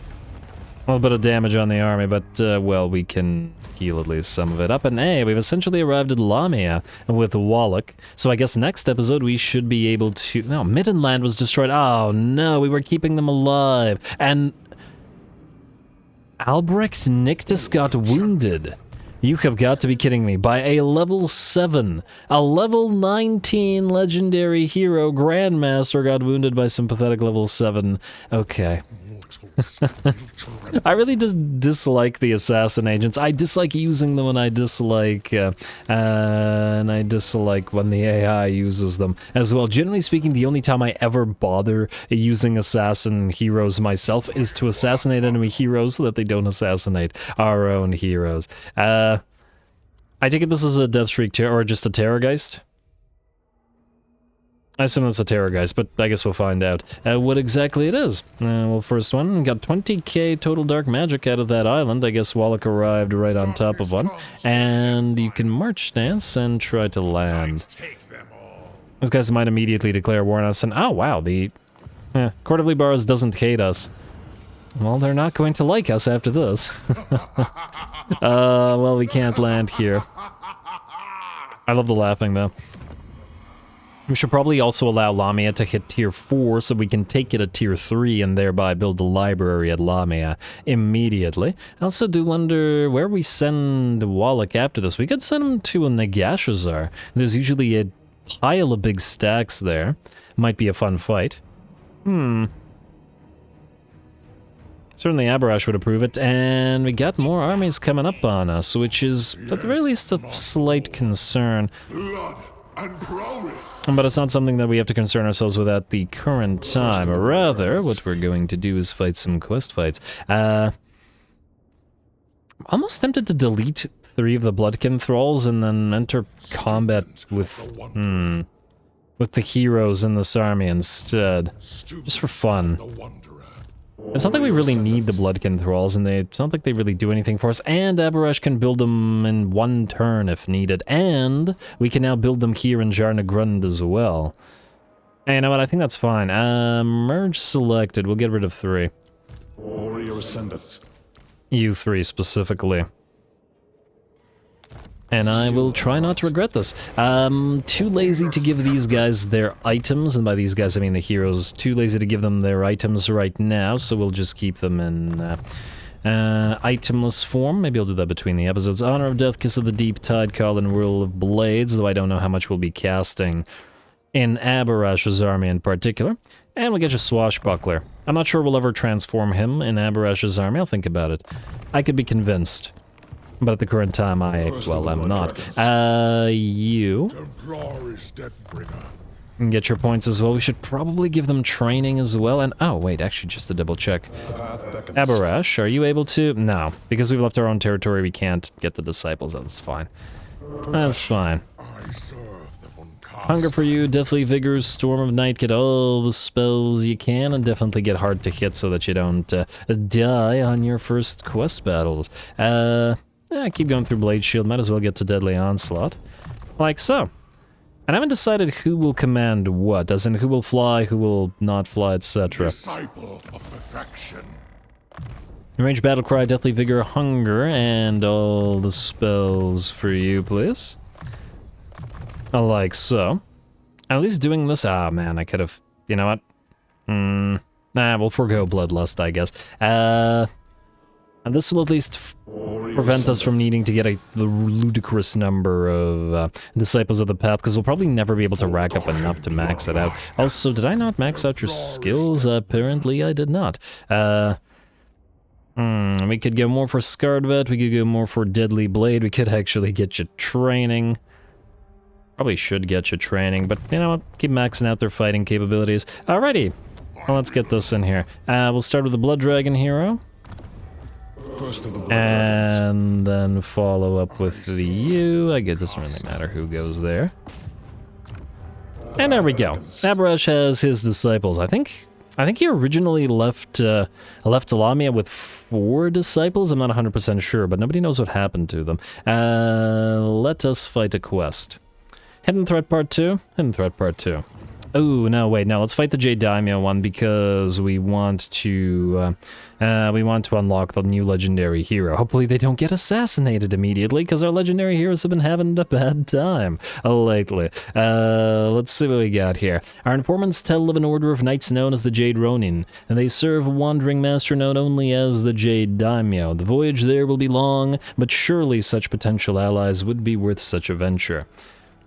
A little bit of damage on the army, but, well, we can heal at least some of it up. And hey, we've essentially arrived at Lamia with Walach. So I guess next episode we should be able to... No, Middenland was destroyed. Oh no, we were keeping them alive. And... Albrecht Nictus got wounded. You have got to be kidding me. By a level 7. A level 19 legendary hero Grandmaster got wounded by some pathetic level 7. Okay. I really just dislike the assassin agents. I dislike using them, and I dislike when the AI uses them as well. Generally speaking, the only time I ever bother using assassin heroes myself is to assassinate enemy heroes so that they don't assassinate our own heroes. I take it this is a Deathshriek or just a Terrorgeist? I assume that's a Terrorgeist, but I guess we'll find out what exactly it is. Well, first one, got 20k total dark magic out of that island. I guess Walach arrived right on top of one. And you can march stance and try to land. These guys might immediately declare war on us, and oh wow, the Court of Libaras doesn't hate us. Well, they're not going to like us after this. Well, we can't land here. I love the laughing, though. We should probably also allow Lamia to hit tier 4 so we can take it to tier 3 and thereby build the library at Lamia immediately. I also do wonder where we send Walach after this. We could send him to a Nagashazar. There's usually a pile of big stacks there. Might be a fun fight. Certainly Aberash would approve it, and we got more armies coming up on us, which is, at the very least, a slight concern. Blood and prowess. But it's not something that we have to concern ourselves with at the current time. Rather, what we're going to do is fight some quest fights. Almost tempted to delete 3 of the Bloodkin Thralls and then enter combat with the heroes in this army instead. Just for fun. It's not like we really need the Bloodkin Thralls, and it's not like they really do anything for us, and Aberash can build them in 1 turn if needed, and we can now build them here in Jarnagrund as well. Hey, you know what, I think that's fine. Merge selected, we'll get rid of 3. Warrior Ascendant. You 3 specifically. And I will try not to regret this. Too lazy to give these guys their items, and by these guys I mean the heroes. Too lazy to give them their items right now, so we'll just keep them in itemless form. Maybe I'll do that between the episodes. Honor of Death, Kiss of the Deep, Tide Call, and Whirl of Blades, though I don't know how much we'll be casting in Aberash's army in particular. And we'll get you Swashbuckler. I'm not sure we'll ever transform him in Aberash's army. I'll think about it. I could be convinced. But at the current time, I'm not. You can get your points as well. We should probably give them training as well. And oh, wait, actually, just to double check. Aberash, are you able to? No, because we've left our own territory, we can't get the disciples. That's fine. That's fine. Hunger for you, Deathly Vigor, Storm of Night, get all the spells you can, and definitely get hard to hit so that you don't die on your first quest battles. Keep going through Blade Shield, might as well get to Deadly Onslaught. Like so. And I haven't decided who will command what, as in who will fly, who will not fly, etc. Disciple of perfection. Range Battlecry, Deathly Vigor, Hunger, and all the spells for you, please. Like so. At least doing this, man, I could have, you know what? We'll forego Bloodlust, I guess. And this will at least prevent us from needing to get the ludicrous number of Disciples of the Path, because we'll probably never be able to rack up enough to max it out. Also, did I not max out your skills? Apparently I did not. We could go more for Scarred Vet, we could go more for Deadly Blade, we could actually get you training. Probably should get you training, but you know what? Keep maxing out their fighting capabilities. Alrighty, well, let's get this in here. We'll start with the Blood Dragon hero. And then follow up with the U. I guess it doesn't really matter who goes there. And there we go. Aberash has his disciples. I think he originally left Lamia with 4 disciples. I'm not 100% sure, but nobody knows what happened to them. Let us fight a quest. Hidden Threat Part 2? Hidden Threat Part 2. Oh, no, wait, no, let's fight the JADE DAIMYO one because we want to unlock the new legendary hero. Hopefully they don't get assassinated immediately, because our legendary heroes have been having a bad time lately. Let's see what we got here. Our informants tell of an order of knights known as the Jade Ronin, and they serve a wandering master known only as the JADE DAIMYO. The voyage there will be long, but surely such potential allies would be worth such a venture.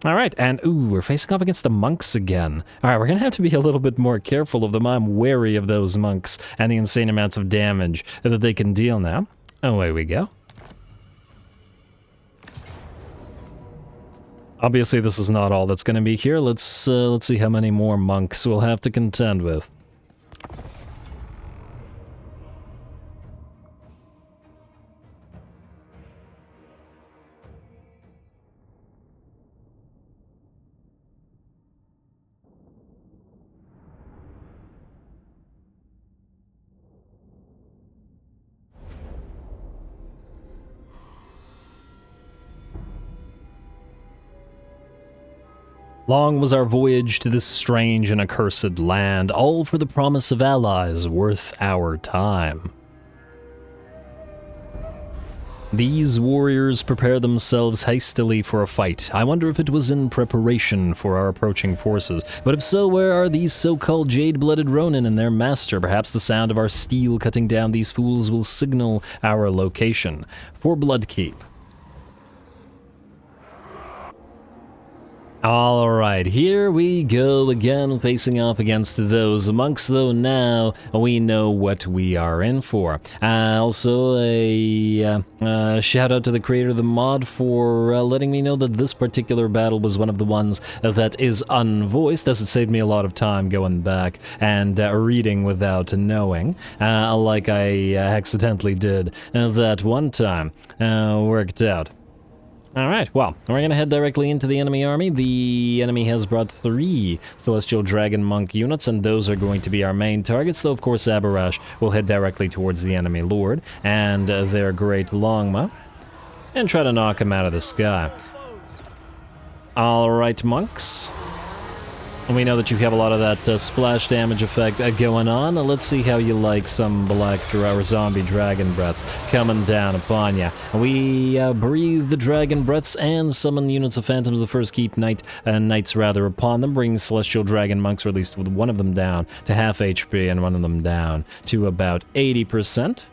Alright, and ooh, we're facing off against the monks again. Alright, we're gonna have to be a little bit more careful of them. I'm wary of those monks and the insane amounts of damage that they can deal now. Away we go. Obviously, this is not all that's gonna be here. Let's see how many more monks we'll have to contend with. Long was our voyage to this strange and accursed land, all for the promise of allies worth our time. These warriors prepare themselves hastily for a fight. I wonder if it was in preparation for our approaching forces. But if so, where are these so-called jade-blooded Ronin and their master? Perhaps the sound of our steel cutting down these fools will signal our location. For Bloodkeep. Alright, here we go again, facing off against those monks, though now we know what we are in for. Also, a shout out to the creator of the mod for letting me know that this particular battle was one of the ones that is unvoiced, as it saved me a lot of time going back and reading without knowing, like I accidentally did that one time. Worked out. Alright, well, we're gonna head directly into the enemy army. The enemy has brought 3 Celestial Dragon Monk units, and those are going to be our main targets, though of course Aberash will head directly towards the enemy lord and their great Longma, and try to knock him out of the sky. Alright, monks. We know that you have a lot of that splash damage effect going on. Let's see how you like some black or zombie dragon breaths coming down upon you. We breathe the dragon breaths and summon units of phantoms the first keep knights rather upon them, bringing celestial dragon monks, or at least with one of them down to half HP and one of them down to about 80%.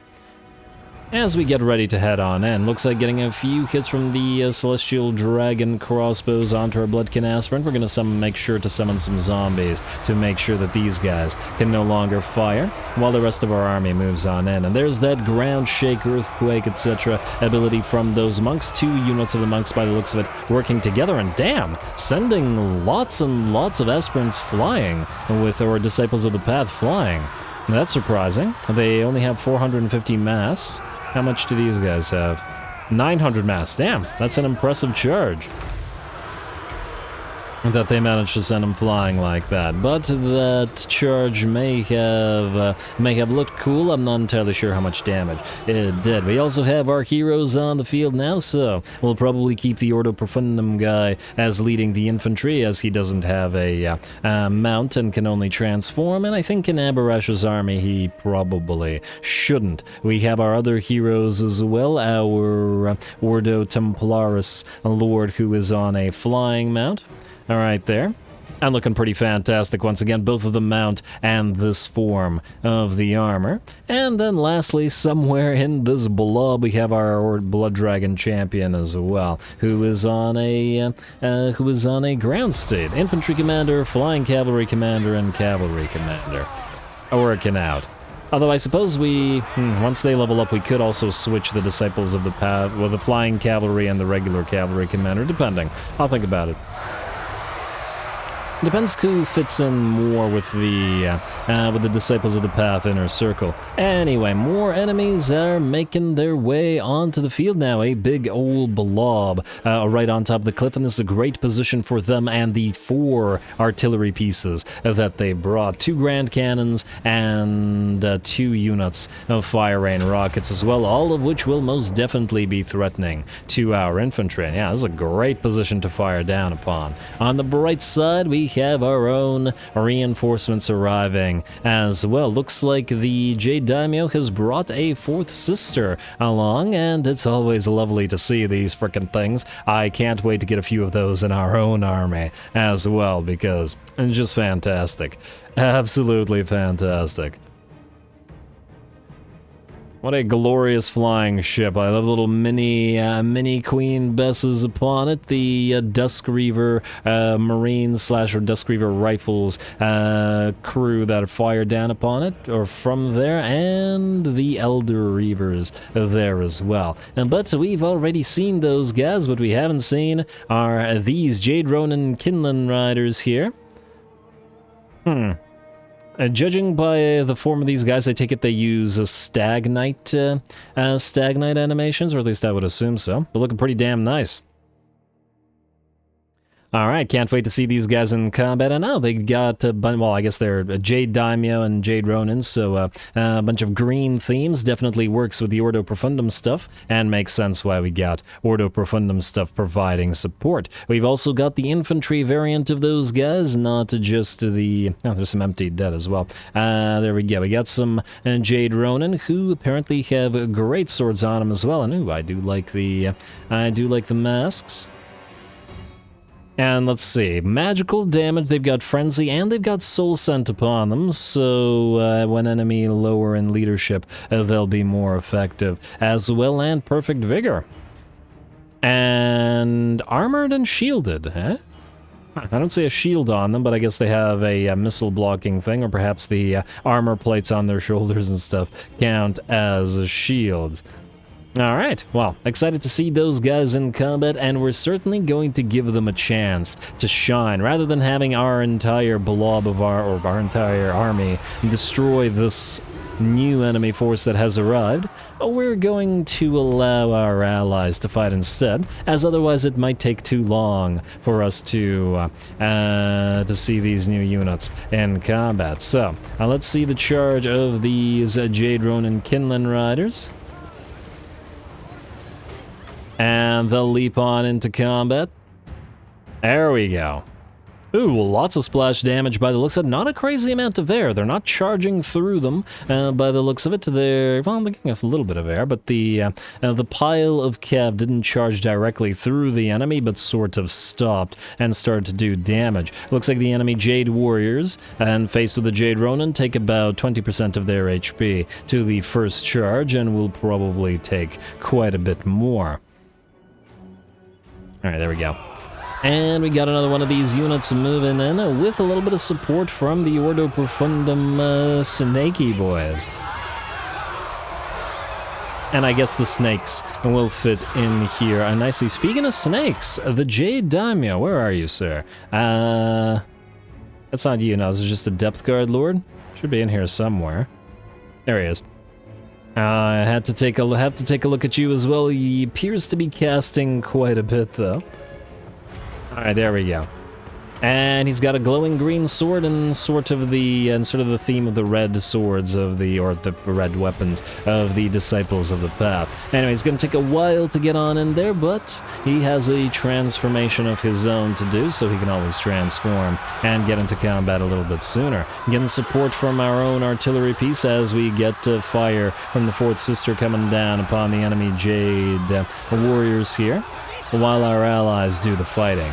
As we get ready to head on in, looks like getting a few hits from the Celestial Dragon crossbows onto our Bloodkin Aspirant. We're going to make sure to summon some zombies to make sure that these guys can no longer fire, while the rest of our army moves on in. And there's that ground shake, earthquake, etc. ability from those monks. 2 units of the monks, by the looks of it, working together, and damn, sending lots and lots of aspirants flying, or disciples of the path flying. That's surprising. They only have 450 mass. How much do these guys have? 900 mass. Damn, that's an impressive charge. That they managed to send them flying like that. But that charge may have looked cool. I'm not entirely sure how much damage it did. We also have our heroes on the field now, so we'll probably keep the Ordo Profundum guy as leading the infantry, as he doesn't have a mount and can only transform, and I think in Aberash's army he probably shouldn't. We have our other heroes as well, our Ordo Templaris Lord, who is on a flying mount. Alright there. And looking pretty fantastic once again, both of the mount and this form of the armor. And then lastly, somewhere in this blob, we have our Blood Dragon champion as well, who is on a ground state. Infantry commander, flying cavalry commander, and cavalry commander. Working out. Although I suppose once they level up, we could also switch the disciples of the path, well, the flying cavalry and the regular cavalry commander, depending. I'll think about it. Depends who fits in more with the Disciples of the Path inner circle. Anyway, more enemies are making their way onto the field now. A big old blob right on top of the cliff, and this is a great position for them and the 4 artillery pieces that they brought. 2 grand cannons and 2 units of fire rain rockets as well, all of which will most definitely be threatening to our infantry. And yeah, this is a great position to fire down upon. On the bright side, we have our own reinforcements arriving as well. Looks like the JADE DAIMYO has brought a 4th sister along, and it's always lovely to see these frickin' things. I can't wait to get a few of those in our own army as well, because it's just fantastic. Absolutely fantastic. What a glorious flying ship. I love little mini Queen Besses upon it. The Dusk Reaver Marines / or Dusk Reaver Rifles crew that fire down upon it, or from there, and the Elder Reavers there as well. But we've already seen those guys. What we haven't seen are these Jade Ronin Kinlan Riders here. Judging by the form of these guys, I take it they use Stagnite animations, or at least I would assume so. But looking pretty damn nice. Alright, can't wait to see these guys in combat. And now they got, well, I guess they're Jade Daimyo and Jade Ronin, so a bunch of green themes. Definitely works with the Ordo Profundum stuff, and makes sense why we got Ordo Profundum stuff providing support. We've also got the infantry variant of those guys, not just the... Oh, there's some empty dead as well. There we go. We got some Jade Ronin, who apparently have great swords on them as well. And ooh, I do like the masks. And let's see, magical damage, they've got frenzy, and they've got soul scent upon them, so when enemy lower in leadership, they'll be more effective as well, and perfect vigor. And armored and shielded, eh? I don't see a shield on them, but I guess they have a missile blocking thing, or perhaps the armor plates on their shoulders and stuff count as shields. Alright, well, excited to see those guys in combat, and we're certainly going to give them a chance to shine. Rather than having our entire blob of our entire army destroy this new enemy force that has arrived, we're going to allow our allies to fight instead, as otherwise it might take too long for us to see these new units in combat. So, let's see the charge of these Jade Ronin Kinlan Riders. And they'll leap on into combat. There we go. Ooh, lots of splash damage by the looks of it. Not a crazy amount of air. They're not charging through them by the looks of it. They're, well, they're getting a little bit of air, but the pile of cav didn't charge directly through the enemy, but sort of stopped and started to do damage. Looks like the enemy Jade Warriors, and faced with the Jade Ronin, take about 20% of their HP to the first charge, and will probably take quite a bit more. Alright, there we go. And we got another one of these units moving in with a little bit of support from the Ordo Profundum Snakey boys. And I guess the snakes will fit in here nicely. Speaking of snakes, the Jade Daimyo, where are you, sir? That's not you now, this is just a Depth Guard Lord. Should be in here somewhere. There he is. I have to take a look at you as well. He appears to be casting quite a bit, though. Alright, there we go. And he's got a glowing green sword and sort of the theme of the red swords of the red weapons of the Disciples of the Path. Anyway, it's gonna take a while to get on in there, but he has a transformation of his own to do, so he can always transform and get into combat a little bit sooner. Getting support from our own artillery piece as we get fire from the Fourth Sister coming down upon the enemy Jade Warriors here, while our allies do the fighting.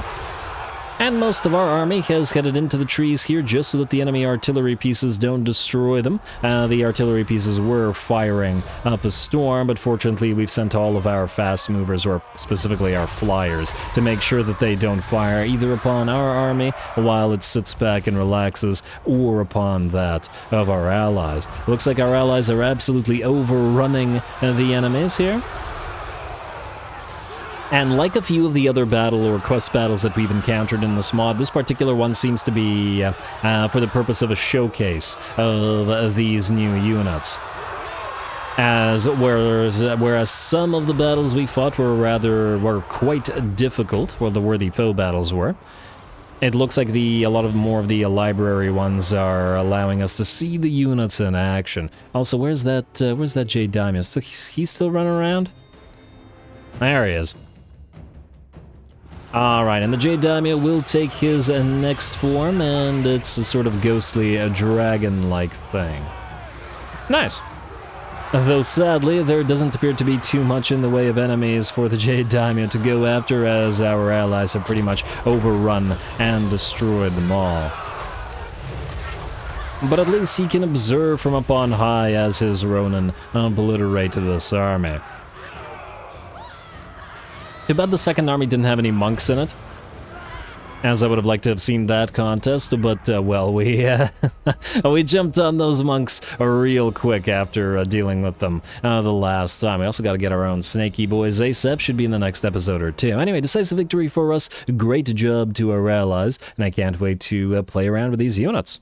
And most of our army has headed into the trees here just so that the enemy artillery pieces don't destroy them. The artillery pieces were firing up a storm, but fortunately we've sent all of our fast movers, or specifically our flyers, to make sure that they don't fire either upon our army while it sits back and relaxes, or upon that of our allies. Looks like our allies are absolutely overrunning the enemies here. And like a few of the other battle or quest battles that we've encountered in this mod, this particular one seems to be for the purpose of a showcase of these new units. Whereas some of the battles we fought were quite difficult, well, the worthy foe battles were. It looks like a lot more of the library ones are allowing us to see the units in action. Also, where's that Jade Daimyo? He's still running around? There he is. Alright, and the Jade Daimyo will take his next form, and it's a sort of ghostly, dragon-like thing. Nice. Though sadly, there doesn't appear to be too much in the way of enemies for the Jade Daimyo to go after, as our allies have pretty much overrun and destroyed them all. but at least he can observe from up on high as his Ronin obliterate this army. Too bad the second army didn't have any monks in it, as I would have liked to have seen that contest, but, well, we jumped on those monks real quick after dealing with them the last time. We also got to get our own snaky boys ASAP, should be in the next episode or two. Anyway, decisive victory for us, great job to our allies, and I can't wait to play around with these units.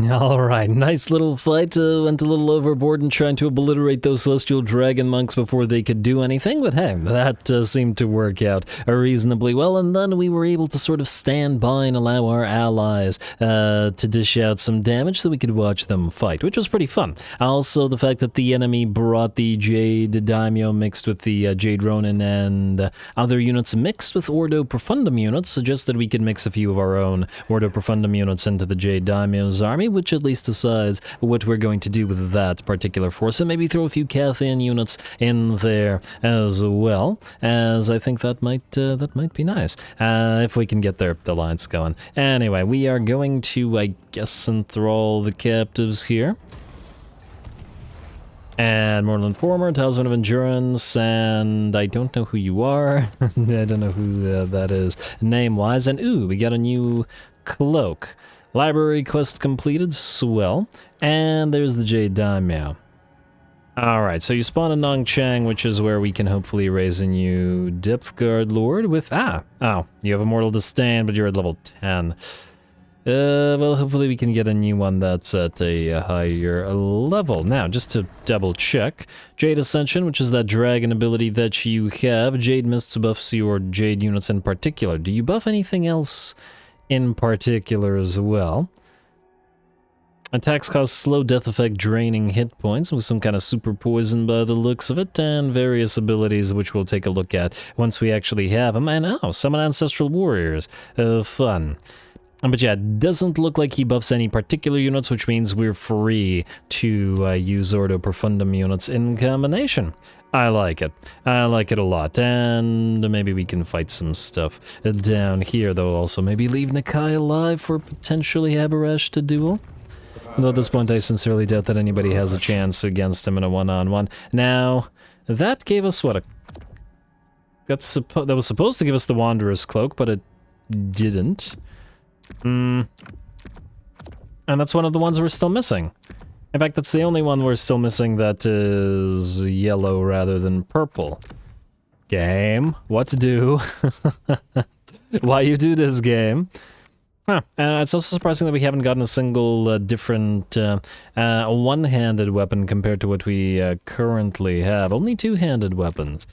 Alright, nice little fight, went a little overboard in trying to obliterate those Celestial Dragon monks before they could do anything, but hey, that seemed to work out reasonably well, and then we were able to sort of stand by and allow our allies to dish out some damage so we could watch them fight, which was pretty fun. Also, the fact that the enemy brought the Jade Daimyo mixed with the Jade Ronin and other units mixed with Ordo Profundum units suggests that we could mix a few of our own Ordo Profundum units into the Jade Daimyo's army, which at least decides what we're going to do with that particular force, and maybe throw a few Cathan units in there as well, as I think that might be nice, if we can get the alliance going. Anyway, we are going to, I guess, enthrall the captives here. And Mortal Informer, Talisman of Endurance, and I don't know who you are. I don't know who that is name-wise. And ooh, we got a new cloak. Library quest completed, swell. And there's the Jade Daimyo. Alright, so you spawn in Nongchang, which is where we can hopefully raise a new Depth Guard Lord with... Oh, you have Immortal Disdain, but you're at level 10. Well, hopefully we can get a new one that's at a higher level. Now, just to double check, Jade Ascension, which is that dragon ability that you have, Jade Mists buffs your Jade units in particular. Do you buff anything else in particular as well? Attacks cause slow death effect, draining hit points with some kind of super poison by the looks of it, and various abilities which we'll take a look at once we actually have them. And summon Ancestral Warriors. Fun. But yeah, it doesn't look like he buffs any particular units, which means we're free to use Ordo Profundum units in combination. I like it. I like it a lot. And maybe we can fight some stuff down here, though. Also, maybe leave Nakai alive for potentially Aberash to duel. Although at this point, I sincerely doubt that anybody has a chance against him in a one-on-one. Now, that gave us what? That was supposed to give us the Wanderer's Cloak, but it didn't. And that's one of the ones we're still missing. In fact, that's the only one we're still missing that is yellow rather than purple. Game, what to do? Why you do this game? And it's also surprising that we haven't gotten a single different one-handed weapon compared to what we currently have. Only two-handed weapons.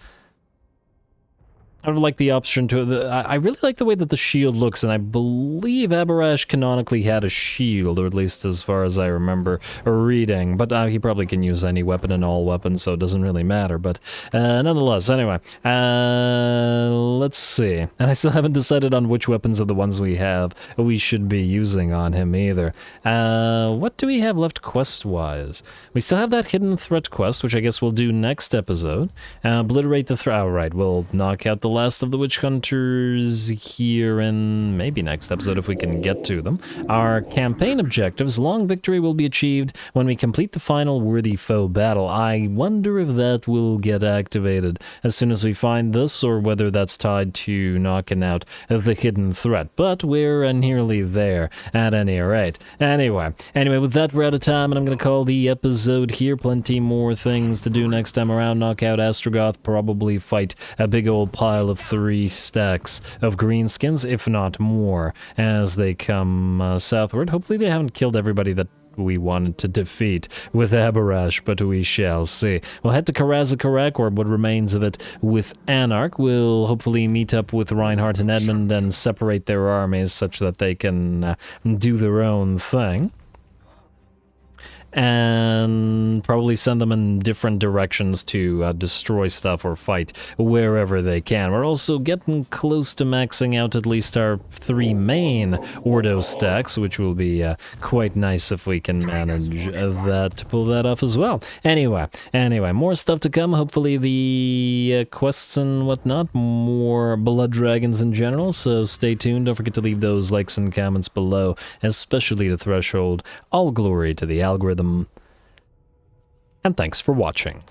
I would like the option to... I really like the way that the shield looks, and I believe Aberash canonically had a shield, or at least as far as I remember reading. But he probably can use any weapon and all weapons, so it doesn't really matter. But nonetheless, anyway, let's see. And I still haven't decided on which weapons of the ones we have we should be using on him either. What do we have left quest-wise? We still have that Hidden Threat quest, which I guess we'll do next episode. Obliterate the threat. Alright, we'll knock out the last of the Witch Hunters here in maybe next episode if we can get to them. Our campaign objectives, long victory will be achieved when we complete the final worthy foe battle. I wonder if that will get activated as soon as we find this, or whether that's tied to knocking out the hidden threat, but we're nearly there at any rate. Anyway, with that we're out of time, and I'm gonna call the episode here. Plenty more things to do next time around. Knock out Astrogoth, probably fight a big old pile of 3 stacks of greenskins, if not more, as they come southward. Hopefully they haven't killed everybody that we wanted to defeat with Aberash, but we shall see. We'll head to Karazakarak, or what remains of it, with Anarch. We'll hopefully meet up with Reinhardt and Edmund and separate their armies such that they can do their own thing. and probably send them in different directions to destroy stuff or fight wherever they can. We're also getting close to maxing out at least our 3 main Ordo stacks, which will be quite nice if we can manage that to pull that off as well. Anyway, more stuff to come. Hopefully the quests and whatnot, more blood dragons in general, so stay tuned. Don't forget to leave those likes and comments below, especially the threshold. All glory to the algorithm, and thanks for watching.